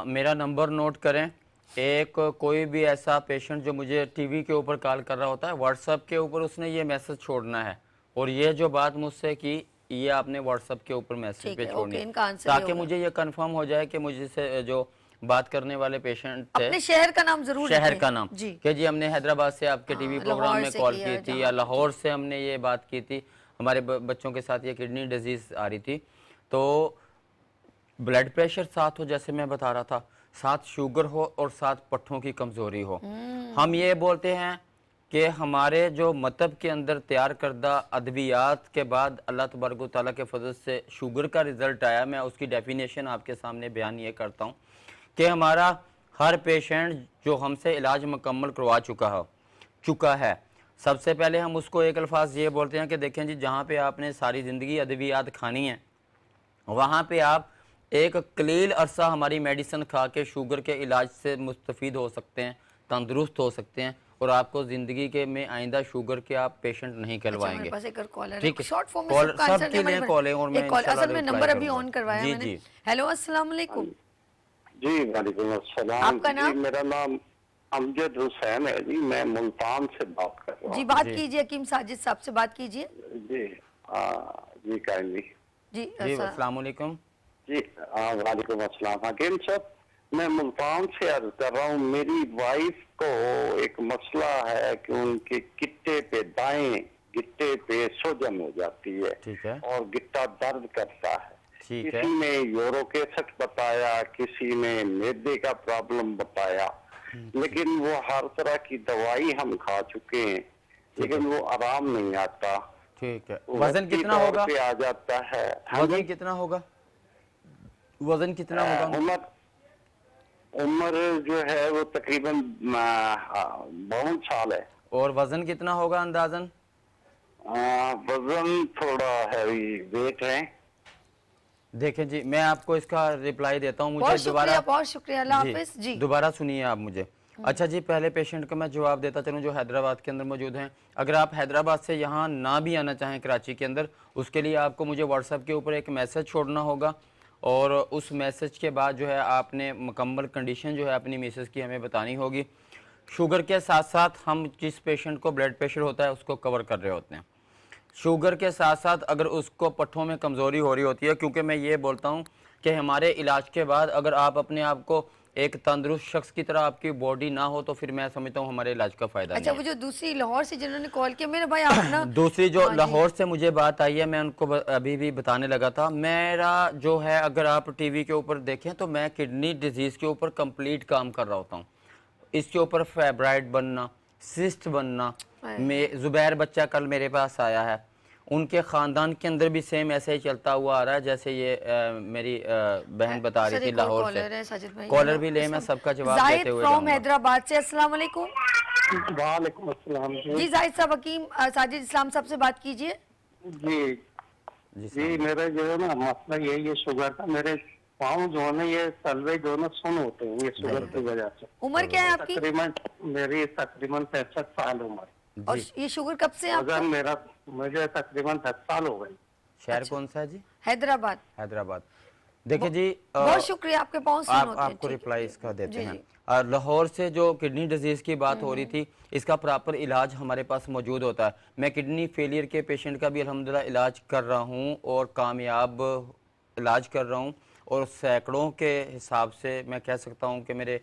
[SPEAKER 2] मेरा नंबर नोट करें। एक कोई भी ऐसा पेशेंट जो मुझे टीवी के ऊपर कॉल कर रहा होता है, व्हाट्सएप के ऊपर उसने ये मैसेज छोड़ना है, और ये जो बात मुझसे की ये आपने व्हाट्सएप के ऊपर मैसेज
[SPEAKER 1] ठीक
[SPEAKER 2] पे
[SPEAKER 1] है,
[SPEAKER 2] छोड़नी
[SPEAKER 1] ओके,
[SPEAKER 2] है,
[SPEAKER 1] इनका आंसर ये
[SPEAKER 2] ताकि
[SPEAKER 1] होगा।
[SPEAKER 2] मुझे ये कंफर्म हो जाए कि मुझे से जो बात करने वाले पेशेंट थे,
[SPEAKER 1] अपने शहर का नाम जरूर
[SPEAKER 2] शहर
[SPEAKER 1] लिखें।
[SPEAKER 2] का नाम,
[SPEAKER 1] जी
[SPEAKER 2] कि जी हमने हैदराबाद से आपके टीवी प्रोग्राम
[SPEAKER 1] लाहौर
[SPEAKER 2] में
[SPEAKER 1] से
[SPEAKER 2] कॉल
[SPEAKER 1] किया,
[SPEAKER 2] की थी,
[SPEAKER 1] जहाँ
[SPEAKER 2] या लाहौर से हमने ये बात की थी, हमारे बच्चों के साथ ये किडनी डिजीज आ रही थी। तो ब्लड प्रेशर साथ हो, जैसे मैं बता रहा था, साथ शुगर हो और साथ पट्ठों की कमजोरी हो। हम ये बोलते हैं कि हमारे जो मतब के अंदर तैयार करदा अद्वियात के बाद अल्लाह तबारक व तआला के फजल से शुगर का रिज़ल्ट आया। मैं उसकी डेफिनेशन आपके सामने बयान ये करता हूँ कि हमारा हर पेशेंट जो हमसे इलाज मुकम्मल करवा चुका है, सबसे पहले हम उसको एक अल्फाज ये बोलते हैं कि देखें जी, जहाँ पे आपने सारी ज़िंदगी अद्वियात खानी है, वहाँ पे आप एक कलील अरसा हमारी मेडिसिन खा के शुगर के इलाज से मुस्तफ़ीद हो सकते हैं, तंदुरुस्त हो सकते हैं, और आपको ज़िंदगी के में आइंदा शुगर के आप पेशेंट नहीं
[SPEAKER 1] अच्छा,
[SPEAKER 2] करवाएंगे।
[SPEAKER 1] हमारे पास एक और कॉलर है।
[SPEAKER 2] ठीक है,
[SPEAKER 1] शॉर्ट फॉर्म में
[SPEAKER 2] कॉल
[SPEAKER 1] सबका आंसर
[SPEAKER 2] सबके
[SPEAKER 1] दें
[SPEAKER 2] लिए
[SPEAKER 1] हमारे
[SPEAKER 2] कॉल है, और
[SPEAKER 1] पास।
[SPEAKER 2] मैं
[SPEAKER 1] एक कॉल,
[SPEAKER 2] इंशाल्लाह
[SPEAKER 1] असल में
[SPEAKER 2] रिप्लाई
[SPEAKER 1] नंबर अभी
[SPEAKER 2] करूंगा।
[SPEAKER 1] ऑन करवाया
[SPEAKER 2] जी
[SPEAKER 1] मैंने।
[SPEAKER 2] जी
[SPEAKER 1] हेलो अस्सलाम वालेकुम।
[SPEAKER 3] जी वालेकुम अस्सलाम।
[SPEAKER 1] आपका नाम?
[SPEAKER 3] जी मेरा नाम अमजद हुसैन है जी, मैं मुल्तान से बात कर रहा
[SPEAKER 1] जी
[SPEAKER 3] हूँ।
[SPEAKER 1] बात
[SPEAKER 2] जी।
[SPEAKER 1] कीजिए, हकीम साजिद साहब से बात कीजिए।
[SPEAKER 3] जी जी काइंडली।
[SPEAKER 1] जी
[SPEAKER 2] जी अस्सलाम वालेकुम।
[SPEAKER 3] जी वालेकुम अस्सलाम हकीम साहब, मैं मुल्तान से अर्ज कर रहा हूँ। मेरी वाइफ को एक मसला है कि उनके गिट्टे पे, दाएं गिट्टे पे सूजन हो जाती है,
[SPEAKER 2] ठीक है।
[SPEAKER 3] और गिट्टा दर्द करता है।
[SPEAKER 2] ठीक है।
[SPEAKER 3] किसी ने यूरिक एसिड बताया, किसी ने मैदे का प्रॉब्लम बताया, लेकिन वो हर तरह की दवाई हम खा चुके हैं, लेकिन वो आराम नहीं आता।
[SPEAKER 2] ठीक है,
[SPEAKER 3] वो
[SPEAKER 2] वजन
[SPEAKER 3] वक्ती
[SPEAKER 2] कितना
[SPEAKER 3] तौर
[SPEAKER 2] होगा?
[SPEAKER 3] पे आ जाता है।
[SPEAKER 2] वजन कितना होगा? वजन कितना होगा?
[SPEAKER 3] उम्र जो है वो तकरीबन 52 साल है।
[SPEAKER 2] और वजन कितना होगा अंदाजन?
[SPEAKER 3] वजन थोड़ा हैवी वेट है।
[SPEAKER 2] देखें जी, मैं आपको इसका रिप्लाई देता हूँ।
[SPEAKER 1] बहुत
[SPEAKER 2] मुझे दोबारा
[SPEAKER 1] शुक्रिया, बहुत शुक्रिया, अल्लाह हाफिज। जी
[SPEAKER 2] दोबारा सुनिए आप मुझे। अच्छा जी, पहले पेशेंट का मैं जवाब देता चलूँ जो हैदराबाद के अंदर मौजूद हैं। अगर आप हैदराबाद से यहाँ ना भी आना चाहें कराची के अंदर, उसके लिए आपको मुझे व्हाट्सएप के ऊपर एक मैसेज छोड़ना होगा। और उस मैसेज के बाद जो है आपने मुकम्मल कंडीशन जो है अपनी मिसेस की हमें बतानी होगी। शुगर के साथ साथ हम जिस पेशेंट को ब्लड प्रेशर होता है उसको कवर कर रहे होते हैं। शुगर के साथ साथ अगर उसको पट्ठों में कमज़ोरी हो रही होती है, क्योंकि मैं ये बोलता हूँ कि हमारे इलाज के बाद अगर आप अपने आप को एक तंदुरुस्त शख्स की तरह आपकी बॉडी ना हो तो फिर मैं समझता हूँ हमारे इलाज का फ़ायदा
[SPEAKER 1] अच्छा,
[SPEAKER 2] नहीं
[SPEAKER 1] वो
[SPEAKER 2] है।
[SPEAKER 1] जो दूसरी लाहौर से जिन्होंने कॉल किया, मेरे भाई आप ना
[SPEAKER 2] दूसरी जो
[SPEAKER 1] हाँ जी।
[SPEAKER 2] लाहौर से मुझे बात आई है, मैं उनको अभी भी बताने लगा था। मेरा जो है, अगर आप टीवी के ऊपर देखें तो मैं किडनी डिजीज़ के ऊपर कंप्लीट काम कर रहा होता हूँ। इसके ऊपर फैब्राइड बनना, सिस्ट बनना, जुबैर बच्चा कल मेरे पास आया है, उनके ख़ानदान के अंदर भी सेम ऐसे ही चलता हुआ आ रहा है जैसे ये मेरी बहन बता रही
[SPEAKER 1] सर,
[SPEAKER 2] थी
[SPEAKER 1] एक और
[SPEAKER 2] लाहौर
[SPEAKER 1] कॉलर है
[SPEAKER 2] से।
[SPEAKER 1] साजिद भाई।
[SPEAKER 2] कॉलर भी ले, मैं सबका जवाब
[SPEAKER 1] जाहिद
[SPEAKER 2] देते हुए
[SPEAKER 1] फ्रॉम
[SPEAKER 2] जाऊंगा।
[SPEAKER 1] हैदराबाद से। अस्सलाम वालेकुम।
[SPEAKER 3] वालेकुम अस्सलाम
[SPEAKER 1] जी जाहिद साहब, हकीम साजिद इस्लाम साहब से बात कीजिए।
[SPEAKER 3] जी
[SPEAKER 2] जी
[SPEAKER 3] जी, मेरा जो है ना मसला यही है शुगर का। मेरे पाँव जो है ना, ये तलवे जो है ना सुन होते हैं, ये शुगर की वजह से।
[SPEAKER 1] उम्र क्या है आपकी?
[SPEAKER 3] मेरी तकरीबन 65 साल उम्र।
[SPEAKER 1] और ये शुगर कब से है आपको?
[SPEAKER 3] वजन मुझे तकरीबन 10 साल हो गए।
[SPEAKER 2] शहर कौन सा है जी?
[SPEAKER 1] हैदराबाद।
[SPEAKER 2] हैदराबाद। देखिए जी,
[SPEAKER 1] बहुत शुक्रिया, आपके पाँव सुन होते हैं।
[SPEAKER 2] आपको
[SPEAKER 1] ठीक है।
[SPEAKER 2] रिप्लाई इसका देते
[SPEAKER 1] जी,
[SPEAKER 2] हैं।
[SPEAKER 1] जी।
[SPEAKER 2] लाहौर से जो किडनी डिजीज़ की बात हो रही थी, इसका प्रॉपर इलाज हमारे पास मौजूद होता है। मैं किडनी फेलियर के पेशेंट का भी अल्हम्दुलिल्लाह इलाज कर रहा हूँ और कामयाब इलाज कर रहा हूँ, और सैकड़ों के हिसाब से मैं कह सकता हूँ कि मेरे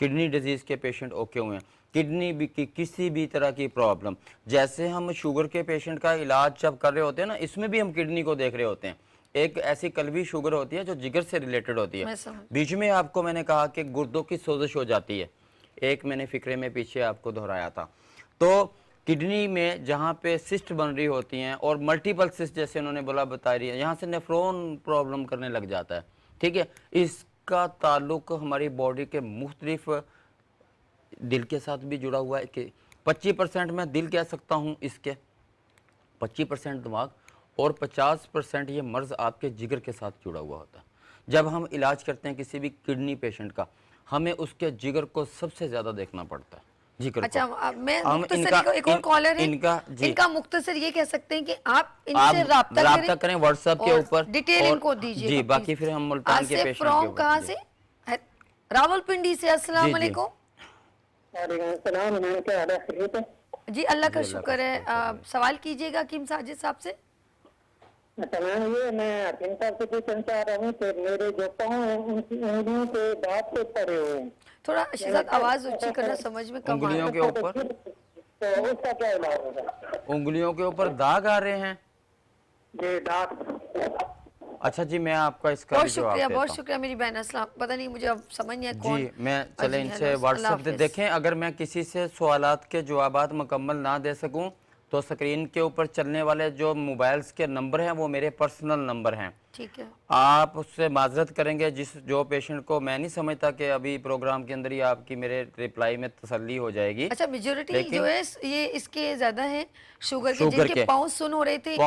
[SPEAKER 2] किडनी डिजीज़ के पेशेंट ओके हुए हैं। किडनी भी की किसी भी तरह की प्रॉब्लम, जैसे हम शुगर के पेशेंट का इलाज जब कर रहे होते हैं ना, इसमें भी हम किडनी को देख रहे होते हैं। एक ऐसी कलवी शुगर होती है जो जिगर से रिलेटेड होती
[SPEAKER 1] मैं
[SPEAKER 2] है।
[SPEAKER 1] समझ।
[SPEAKER 2] बीच में आपको मैंने कहा कि गुर्दों की सोजिश हो जाती है, एक मैंने फिक्रे में पीछे आपको दोहराया था। तो किडनी में जहाँ पे सिस्ट बन रही होती हैं और मल्टीपल सिस्ट जैसे उन्होंने बोला बता रही है, यहाँ से नेफ्रॉन प्रॉब्लम करने लग जाता है। ठीक है, इसका ताल्लुक हमारी बॉडी के मुख्तलिफ दिल के साथ भी जुड़ा हुआ है कि 25% मैं दिल कह सकता हूँ इसके, 25% दिमाग, और 50% ये मर्ज़ आपके जिगर के साथ जुड़ा हुआ होता है। जब हम इलाज करते हैं किसी भी किडनी पेशेंट का, हमें उसके जिगर को सबसे ज़्यादा देखना पड़ता है। जिगर
[SPEAKER 1] अच्छा,
[SPEAKER 2] को
[SPEAKER 1] अब मैं
[SPEAKER 2] हम
[SPEAKER 1] मुख्तसर एक और कॉलर है, इनका मुख्तसर ये कह सकते हैं कि आप इनसे
[SPEAKER 2] राब्ता करें व्हाट्सएप के
[SPEAKER 1] और
[SPEAKER 2] ऊपर,
[SPEAKER 1] डिटेल
[SPEAKER 2] और
[SPEAKER 1] इनको दीजिए
[SPEAKER 2] जी, बाकी फिर हम मुल्तान के पेशेंट के
[SPEAKER 1] फ्रॉम
[SPEAKER 2] ऊपर।
[SPEAKER 1] कहाँ
[SPEAKER 2] जी।
[SPEAKER 1] से? रावलपिंडी से। अस्सलाम
[SPEAKER 2] जी, जी।
[SPEAKER 1] वालेकुम। जी, अल्लाह का
[SPEAKER 2] जी, अल्लाह
[SPEAKER 1] शुक्र
[SPEAKER 2] का
[SPEAKER 1] है।
[SPEAKER 2] शुक्र है।
[SPEAKER 1] सवाल कीजिएगा हकीम साजिद साहब से।
[SPEAKER 5] अच्छा मैम, ये मैं हकीम साहब से पूछना चाह रहा हूँ कि मेरे जो पाँव हैं उनकी उंगलियों के दांत पे पड़े हुए हैं,
[SPEAKER 1] थोड़ा शिजात आवाज ऊंची करना, समझ में कम आ रहा
[SPEAKER 2] उंगलियों
[SPEAKER 1] है।
[SPEAKER 2] के ऊपर,
[SPEAKER 5] तो उसका क्या इलाज होगा?
[SPEAKER 2] उंगलियों के ऊपर दाग आ रहे हैं।
[SPEAKER 5] ये दांत।
[SPEAKER 2] अच्छा जी, मैं आपका इसका
[SPEAKER 1] बहुत
[SPEAKER 2] भी जवाब
[SPEAKER 1] शुक्रिया,
[SPEAKER 2] देता
[SPEAKER 1] बहुत
[SPEAKER 2] हूँ।
[SPEAKER 1] शुक्रिया मेरी बहन। अस्सलाम, पता नहीं मुझे अब समझ नहीं आया कौन।
[SPEAKER 2] जी, मैं चले
[SPEAKER 1] जी,
[SPEAKER 2] इनसे
[SPEAKER 1] हेलो,
[SPEAKER 2] व्हाट्सएप
[SPEAKER 1] अल्लाह
[SPEAKER 2] पे
[SPEAKER 1] हाफिज़।
[SPEAKER 2] देखें। अगर मैं किसी से सवालात के जवाबात मुकम्मल ना दे सकूं तो स्क्रीन के ऊपर चलने वाले जो मोबाइल्स के नंबर हैं वो मेरे पर्सनल नंबर हैं।
[SPEAKER 1] ठीक है।
[SPEAKER 2] आप उससे माजरत करेंगे जो पेशेंट को, मैं नहीं समझता कि अभी प्रोग्राम के अंदर ही आपकी मेरे रिप्लाई में तसल्ली हो जाएगी।
[SPEAKER 1] अच्छा, मेजोरिटी
[SPEAKER 2] लेकिन
[SPEAKER 1] जो है ये इसके ज्यादा है शुगर के,
[SPEAKER 2] शुगर
[SPEAKER 1] जिनके
[SPEAKER 2] के
[SPEAKER 1] पाँव सुन हो रहे थे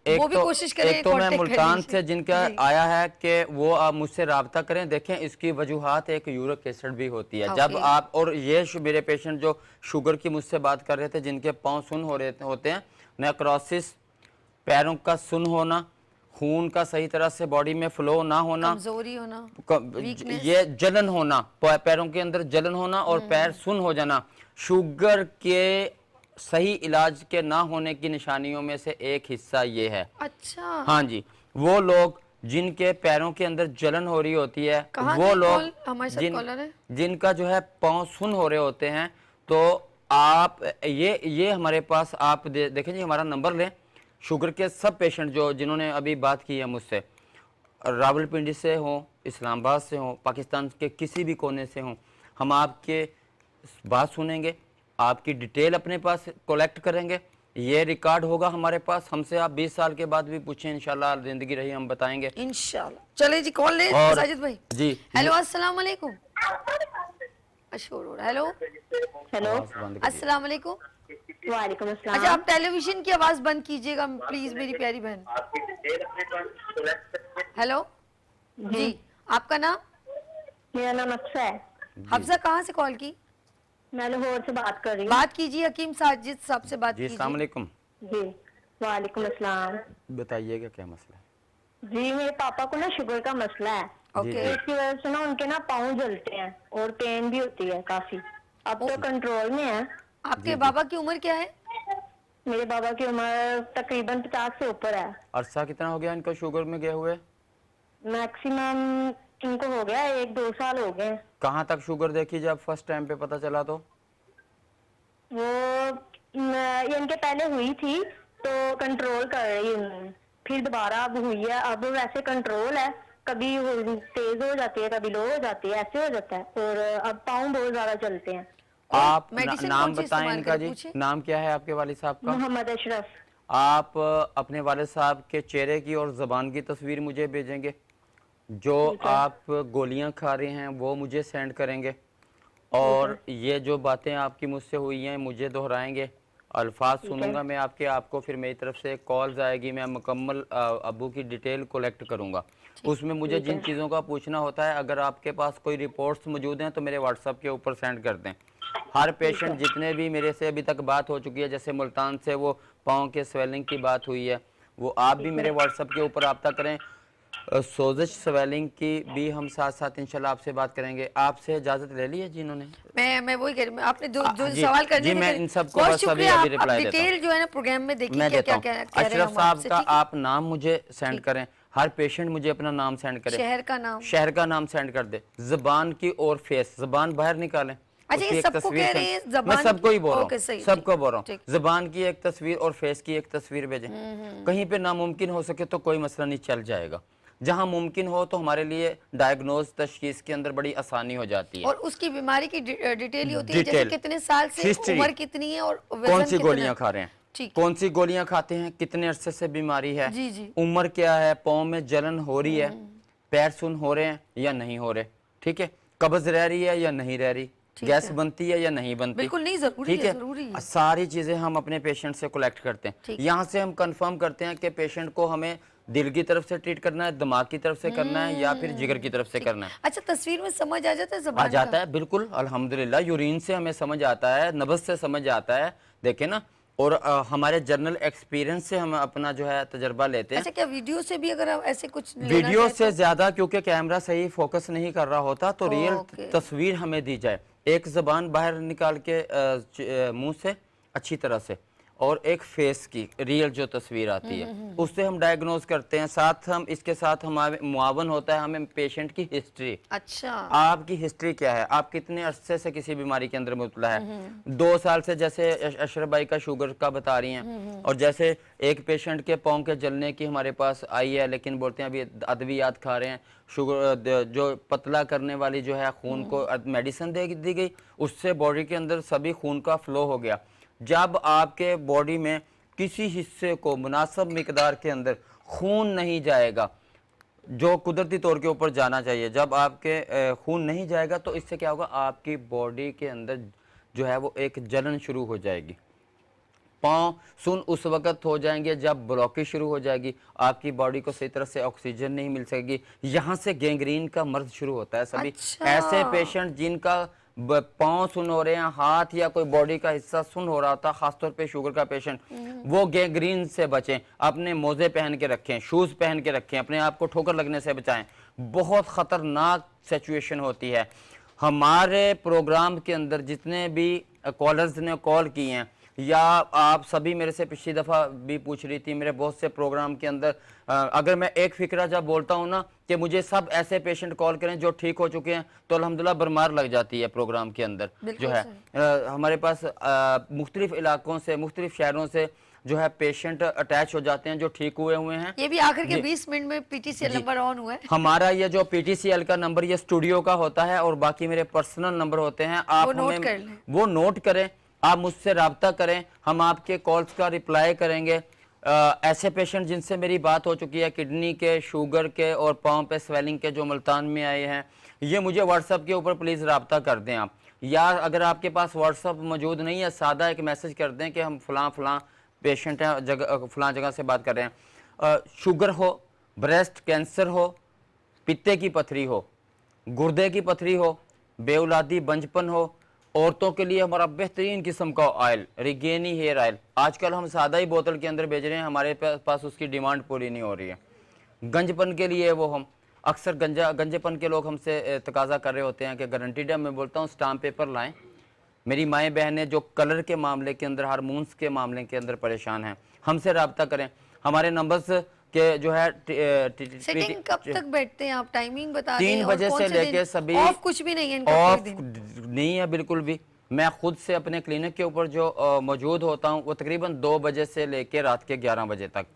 [SPEAKER 2] एक
[SPEAKER 1] वो भी
[SPEAKER 2] तो,
[SPEAKER 1] कोशिश करें
[SPEAKER 2] एक तो मैं
[SPEAKER 1] कांटेक्ट
[SPEAKER 2] मुल्तान
[SPEAKER 1] करने
[SPEAKER 2] से जिनका
[SPEAKER 1] जी।
[SPEAKER 2] आया है कि वो आप मुझसे रब्ता करें। देखें, इसकी वजूहात एक यूरिक एसिड भी होती है। जब
[SPEAKER 1] ओके।
[SPEAKER 2] आप, और ये मेरे पेशेंट जो शुगर की मुझसे बात कर रहे थे, जिनके पाँव सुन हो रहे होते हैं, नेक्रोसिस, पैरों का सुन होना, खून का सही तरह से बॉडी में फ्लो ना होना,
[SPEAKER 1] कमजोरी होना, weakness।
[SPEAKER 2] ये जलन होना, पैरों के अंदर जलन होना और पैर सुन हो जाना, शुगर के सही इलाज के ना होने की निशानियों में से एक हिस्सा ये है।
[SPEAKER 1] अच्छा।
[SPEAKER 2] हाँ जी, वो लोग जिनके पैरों के अंदर जलन हो रही होती है,
[SPEAKER 1] कहाँ
[SPEAKER 2] वो
[SPEAKER 1] थे
[SPEAKER 2] लोग
[SPEAKER 1] कॉल? हमारे साथ कॉलर है।
[SPEAKER 2] जिनका जो है पाँव सुन हो रहे होते हैं, तो आप ये हमारे पास आप देखें जी, हमारा नंबर लें। शुगर के सब पेशेंट जो जिन्होंने अभी बात की है मुझसे, रावलपिंडी से हों, इस्लामाबाद से हों, पाकिस्तान के किसी भी कोने से हों, हम आपके बात सुनेंगे, आपकी डिटेल अपने पास कलेक्ट करेंगे, ये रिकॉर्ड होगा हमारे पास। हमसे आप 20 साल के बाद भी पूछें, इंशाल्लाह जिंदगी रही हम बताएंगे
[SPEAKER 1] इंशाल्लाह। चले जी, कॉल ले
[SPEAKER 2] और
[SPEAKER 1] साजिद भाई।
[SPEAKER 2] जी,
[SPEAKER 1] हेलो, अस्सलाम वालेकुम। अशोर हो रहा है। हेलो,
[SPEAKER 5] हेलो,
[SPEAKER 2] आवाज़ बंद करिए।
[SPEAKER 1] अस्सलाम वालेकुम।
[SPEAKER 5] वालेकुम अस्सलाम।
[SPEAKER 1] अच्छा, आप टेलीविजन की आवाज बंद कीजिएगा प्लीज मेरी प्यारी बहन। हेलो जी, आपका नाम?
[SPEAKER 5] मेरा नाम अक्सा है,
[SPEAKER 1] हफ्सा, कहाँ से कॉल की?
[SPEAKER 5] मैं लाहौर से बात कर रही हूँ।
[SPEAKER 1] बात कीजिए, हकीम साजिद साहब से बात
[SPEAKER 2] जी,
[SPEAKER 1] कीजिए।
[SPEAKER 2] अस्सलाम वालेकुम।
[SPEAKER 5] जी वालेकुम अस्सलाम।
[SPEAKER 2] बताइएगा क्या मसला है।
[SPEAKER 4] जी मेरे पापा को ना शुगर का मसला है,
[SPEAKER 2] जी,
[SPEAKER 1] ओके।
[SPEAKER 2] जी।
[SPEAKER 4] इसकी वजह से ना उनके ना पाँव जलते हैं और पेन भी होती है काफी। अब तो कंट्रोल में है।
[SPEAKER 1] आपके बाबा की उम्र क्या है?
[SPEAKER 4] मेरे बाबा की उम्र तकरीबन 50 से ऊपर है।
[SPEAKER 2] अरसा कितना हो गया इनको शुगर में गए हुए?
[SPEAKER 4] मैक्सिमम इनको हो गया 1-2 साल हो गए।
[SPEAKER 2] कहाँ तक शुगर देखी जब फर्स्ट टाइम पे पता चला तो?
[SPEAKER 4] वो ये इनके पहले हुई थी तो कंट्रोल कर रही हूँ, फिर दोबारा अब हुई है। अब वैसे कंट्रोल है, कभी वो तेज हो जाती है, कभी लो हो जाती है, ऐसे हो जाता है। और अब पाँव बहुत ज्यादा चलते हैं।
[SPEAKER 2] आप
[SPEAKER 1] मेडिसिन
[SPEAKER 2] नाम
[SPEAKER 1] कौन सी
[SPEAKER 2] बताएं
[SPEAKER 1] इस्तेमाल
[SPEAKER 2] इनका
[SPEAKER 1] करें,
[SPEAKER 2] जी,
[SPEAKER 1] पूछिए?
[SPEAKER 2] नाम क्या है आपके वालिद साहब का?
[SPEAKER 4] मोहम्मद अशरफ।
[SPEAKER 2] आप अपने वालिद साहब के चेहरे की और ज़बान की तस्वीर मुझे भेजेंगे। जो
[SPEAKER 4] ठीक है।
[SPEAKER 2] आप गोलियां खा रहे हैं वो मुझे सेंड करेंगे, और ये जो बातें आपकी मुझसे हुई हैं मुझे दोहराएंगे। अल्फाज सुनूंगा मैं आपको फिर मेरी तरफ से कॉल्स आएगी, मैं मुकम्मल अबू की डिटेल कलेक्ट करूंगा। उसमें मुझे जिन चीज़ों का पूछना होता है, अगर आपके पास कोई रिपोर्ट्स मौजूद हैं तो मेरे व्हाट्सएप के ऊपर सेंड कर दें। हर पेशेंट जितने भी मेरे से अभी तक बात हो चुकी है, जैसे मुल्तान से वो पाँव के स्वेलिंग की बात हुई है, वो आप भी मेरे व्हाट्सएप के ऊपर रब्ता करें। सोजिश स्वेलिंग की भी हम साथ साथ इंशाल्लाह आपसे बात करेंगे। आपसे इजाज़त ले ली है जी इन्होंने?
[SPEAKER 1] मैं वही कह रही हूँ, आपने जो जो
[SPEAKER 2] जी,
[SPEAKER 1] सवाल करने
[SPEAKER 2] जी,
[SPEAKER 1] थे
[SPEAKER 2] मैं
[SPEAKER 1] करें।
[SPEAKER 2] इन सबको
[SPEAKER 1] बहुत
[SPEAKER 2] बस अभी
[SPEAKER 1] शुक्रिया, आप
[SPEAKER 2] रिप्लाई देता हूँ।
[SPEAKER 1] डिटेल जो है ना प्रोग्राम में देखिए
[SPEAKER 2] मैं
[SPEAKER 1] क्या
[SPEAKER 2] देता
[SPEAKER 1] क्या
[SPEAKER 2] हूँ।
[SPEAKER 1] कह रहे हैं
[SPEAKER 2] अशरफ
[SPEAKER 1] हम
[SPEAKER 2] साहब
[SPEAKER 1] आपसे,
[SPEAKER 2] का
[SPEAKER 1] ठीक है?
[SPEAKER 2] आप नाम मुझे सेंड करें, हर पेशेंट मुझे अपना नाम सेंड करे,
[SPEAKER 1] शहर का नाम।
[SPEAKER 2] शहर का नाम सेंड कर दे, जबान की और फेस, जबान बाहर निकालें।
[SPEAKER 1] अच्छा,
[SPEAKER 2] उसकी
[SPEAKER 1] ये
[SPEAKER 2] एक
[SPEAKER 1] सबको
[SPEAKER 2] तस्वीर
[SPEAKER 1] कह रहे
[SPEAKER 2] सेंड-
[SPEAKER 1] हैं
[SPEAKER 2] मैं
[SPEAKER 1] जबान
[SPEAKER 2] सबको ही
[SPEAKER 1] की?
[SPEAKER 2] बोल रहा
[SPEAKER 1] ओके,
[SPEAKER 2] हूँ,
[SPEAKER 1] सही,
[SPEAKER 2] सबको
[SPEAKER 1] ठीक,
[SPEAKER 2] बोल रहा
[SPEAKER 1] ठीक।
[SPEAKER 2] हूँ। जबान की एक तस्वीर और फेस की एक तस्वीर भेजें। कहीं पे नामुमकिन हो सके तो कोई मसला नहीं, चल जाएगा। जहां मुमकिन हो तो हमारे लिए डायग्नोज तशखीस के अंदर बड़ी आसानी हो जाती है।
[SPEAKER 1] और उसकी बीमारी की डिटेल ही होती है, जैसे
[SPEAKER 2] डिटेल,
[SPEAKER 1] कितने साल से,
[SPEAKER 2] हिस्ट्री,
[SPEAKER 1] उम्र कितनी है और
[SPEAKER 2] कौन
[SPEAKER 1] वजन
[SPEAKER 2] सी
[SPEAKER 1] कितना
[SPEAKER 2] गोलियां
[SPEAKER 1] है।
[SPEAKER 2] खा रहे हैं,
[SPEAKER 1] ठीक है।
[SPEAKER 2] कौन सी गोलियां खाते हैं, कितने अरसे से बीमारी है,
[SPEAKER 1] जी, जी।
[SPEAKER 2] उम्र क्या है, पाँव में जलन हो रही है, पैर सुन हो रहे हैं या नहीं हो रहे, ठीक है, कब्ज रह रही है या नहीं रह रही,
[SPEAKER 1] ठीक
[SPEAKER 2] गैस
[SPEAKER 1] है।
[SPEAKER 2] बनती है या नहीं बनती।
[SPEAKER 1] बिल्कुल नहीं, जरूरी
[SPEAKER 2] ठीक
[SPEAKER 1] है, जरूरी है।
[SPEAKER 2] सारी चीजें हम अपने पेशेंट से कलेक्ट करते हैं।
[SPEAKER 1] ठीक है।
[SPEAKER 2] यहाँ से हम कंफर्म करते हैं कि पेशेंट को हमें दिल की तरफ से ट्रीट करना है, दिमाग की तरफ से करना है, या फिर जिगर की तरफ से करना है।
[SPEAKER 1] अच्छा, तस्वीर में समझ आ जाता है
[SPEAKER 2] आ
[SPEAKER 1] जबान
[SPEAKER 2] जाता
[SPEAKER 1] का?
[SPEAKER 2] है, बिल्कुल अल्हम्दुलिल्लाह। यूरिन से हमें समझ आता है, नब्ज से समझ आता है, देखे ना। और हमारे जर्नल एक्सपीरियंस से हम अपना जो है तजर्बा लेते हैं।
[SPEAKER 1] अच्छा, क्या वीडियो से भी अगर हम ऐसे कुछ लेना
[SPEAKER 2] वीडियो
[SPEAKER 1] चाहें
[SPEAKER 2] से
[SPEAKER 1] तो?
[SPEAKER 2] ज्यादा, क्योंकि कैमरा सही फोकस नहीं कर रहा होता, तो रियल
[SPEAKER 1] ओके।
[SPEAKER 2] तस्वीर हमें दी जाए। एक जबान बाहर निकाल के मुंह से अच्छी तरह से, और एक फेस की रियल जो तस्वीर आती है, उससे हम डायग्नोज करते हैं। साथ हम इसके साथ हमारे मुआवन होता है हमें पेशेंट की हिस्ट्री।
[SPEAKER 1] अच्छा,
[SPEAKER 2] आपकी हिस्ट्री क्या है, आप कितने अरसे से किसी बीमारी के अंदर मुबतला है। 2 साल से, जैसे अशरफ भाई का शुगर का बता रही हैं, और जैसे एक पेशेंट के पाँव के जलने की हमारे पास आई है, लेकिन बोलते हैं अभी अद्वियात खा रहे हैं, शुगर जो पतला करने वाली जो है खून को मेडिसिन दे दी गई, उससे बॉडी के अंदर सभी खून का फ्लो हो गया। जब आपके बॉडी में किसी हिस्से को मुनासिब मिकदार के अंदर खून नहीं जाएगा जो कुदरती तौर के ऊपर जाना चाहिए, जब आपके खून नहीं जाएगा तो इससे क्या होगा, आपकी बॉडी के अंदर जो है वो एक जलन शुरू हो जाएगी। पाँव सुन उस वक्त हो जाएंगे जब ब्लॉकेज शुरू हो जाएगी, आपकी बॉडी को सही तरह से ऑक्सीजन नहीं मिल सकेगी, यहाँ से गैंग्रीन का मर्ज शुरू होता है। सभी
[SPEAKER 1] अच्छा।
[SPEAKER 2] ऐसे पेशेंट जिनका पाँव सुन हो रहे हैं, हाथ या कोई बॉडी का हिस्सा सुन हो रहा होता, खासतौर पे शुगर का पेशेंट, वो गैंग्रीन से बचें। अपने मोजे पहन के रखें, शूज पहन के रखें, अपने आप को ठोकर लगने से बचाएं। बहुत खतरनाक सिचुएशन होती है। हमारे प्रोग्राम के अंदर जितने भी कॉलर्स ने कॉल किए हैं, या आप सभी मेरे से पिछली दफ़ा भी पूछ रही थी, मेरे बहुत से प्रोग्राम के अंदर अगर मैं एक फिक्रा जब बोलता हूँ ना कि मुझे सब ऐसे पेशेंट कॉल करें जो ठीक हो चुके हैं, तो अल्हम्दुलिल्लाह बरमार लग जाती है प्रोग्राम के अंदर। जो है हमारे पास मुख्तलिफ इलाकों से, मुख्तलिफ शहरों से जो है पेशेंट अटैच हो जाते हैं जो ठीक हुए हैं।
[SPEAKER 1] ये भी आखिर के 20 मिनट में पीटीसीएल नंबर ऑन हुआ है।
[SPEAKER 2] हमारा ये जो पीटीसीएल का नंबर ये स्टूडियो का होता है, और बाकी मेरे पर्सनल नंबर होते हैं, आप
[SPEAKER 1] वो नोट
[SPEAKER 2] हमें
[SPEAKER 1] कर लें।
[SPEAKER 2] वो नोट करें, आप मुझसे रब्ता करें, हम आपके कॉल्स का रिप्लाई करेंगे। ऐसे पेशेंट जिनसे मेरी बात हो चुकी है, किडनी के, शुगर के और पाँव पे स्वेलिंग के, जो मुल्तान में आए हैं, ये मुझे व्हाट्सएप के ऊपर प्लीज़ रब्ता कर दें आप। या अगर आपके पास व्हाट्सएप मौजूद नहीं है, सादा एक मैसेज कर दें कि हम फलां पेशेंट हैं, जगह फलां जगह से बात कर रहे हैं। शुगर हो, ब्रेस्ट कैंसर हो, पित्ते की पथरी हो, गुर्दे की पथरी हो, बेऔलादी बंजपन हो, औरतों के लिए हमारा बेहतरीन किस्म का ऑयल रिगेनी हेयर ऑयल, आजकल हम सादा ही बोतल के अंदर भेज रहे हैं, हमारे पास उसकी डिमांड पूरी नहीं हो रही है। गंजपन के लिए वो हम अक्सर गंजेपन के लोग हमसे तकाजा कर रहे होते हैं कि गारंटीड है। मैं बोलता हूँ स्टाम्प पेपर लाएं। मेरी माएँ बहनें जो कलर के मामले के अंदर, हार्मोन्स के मामले के अंदर परेशान हैं, हमसे रब्ता करें। हमारे नंबर्स के जो है
[SPEAKER 1] सेटिंग कब तक बैठते हैं आप, टाइमिंग बता दें।
[SPEAKER 2] 3 बजे से लेके सभी
[SPEAKER 1] ऑफ कुछ भी नहीं है इनका
[SPEAKER 2] ऑफ
[SPEAKER 1] कोई दिन?
[SPEAKER 2] नहीं है बिल्कुल भी। मैं खुद से अपने क्लिनिक के ऊपर जो मौजूद होता हूँ वो तकरीबन 2 बजे से लेके रात के 11 बजे तक,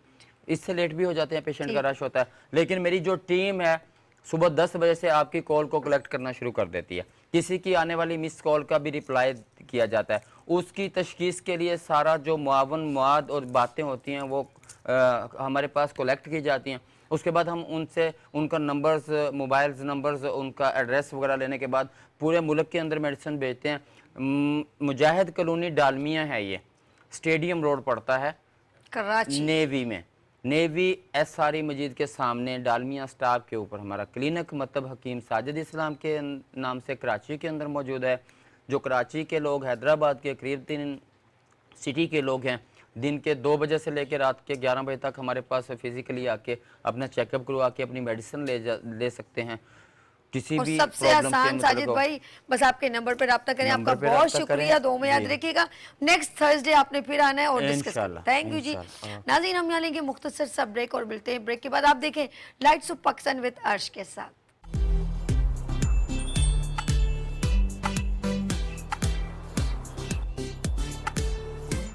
[SPEAKER 2] इससे लेट भी हो जाते हैं, पेशेंट का रश होता है। लेकिन मेरी जो टीम है सुबह 10 बजे से आपकी कॉल को कलेक्ट करना शुरू कर देती है। किसी की आने वाली मिस कॉल का भी रिप्लाई किया जाता है। उसकी तशखीस के लिए सारा जो मुआवन मवाद और बातें होती हैं वो हमारे पास कलेक्ट की जाती हैं। उसके बाद हम उनसे उनका नंबर्स, मोबाइल्स नंबर्स, उनका एड्रेस वगैरह लेने के बाद पूरे मुल्क के अंदर मेडिसिन भेजते हैं। मुजाहिद कॉलोनी डालमिया है, ये स्टेडियम रोड पड़ता है
[SPEAKER 1] कराची
[SPEAKER 2] नेवी में, नेवी SRE मस्जिद के सामने डालमिया स्टाफ के ऊपर हमारा क्लिनिक मतलब हकीम साजिद इस्लाम के नाम से कराची के अंदर मौजूद है। जो कराची के लोग, हैदराबाद के करीब 3 सिटी के लोग हैं, दिन के 2 बजे से लेकर रात के 11 बजे तक हमारे पास फिजिकली आके अपना चेकअप करवा के अपनी मेडिसिन ले सकते हैं। किसी
[SPEAKER 1] और
[SPEAKER 2] भी
[SPEAKER 1] सबसे
[SPEAKER 2] प्रॉब्लम
[SPEAKER 1] आसान
[SPEAKER 2] से
[SPEAKER 1] साजिद
[SPEAKER 2] मतलब
[SPEAKER 1] भाई बस आपके नंबर पे रब्ता करें।
[SPEAKER 2] नंबर
[SPEAKER 1] आपका
[SPEAKER 2] पे
[SPEAKER 1] बहुत
[SPEAKER 2] रब्ता
[SPEAKER 1] शुक्रिया,
[SPEAKER 2] करें।
[SPEAKER 1] दो में याद
[SPEAKER 2] जी।
[SPEAKER 1] रखिएगा। नेक्स्ट थर्सडे आपने फिर आना है और डिस्कस
[SPEAKER 2] इंशाल्लाह,
[SPEAKER 1] थैंक यू जी।
[SPEAKER 2] इंशाल्लाह।
[SPEAKER 1] नाज़रीन हम यहाँ लेंगे मुख्तसर सा ब्रेक और मिलते हैं ब्रेक के बाद। आप देखें लाइट्स ऑफ पाकिस्तान विद अर्श के साथ।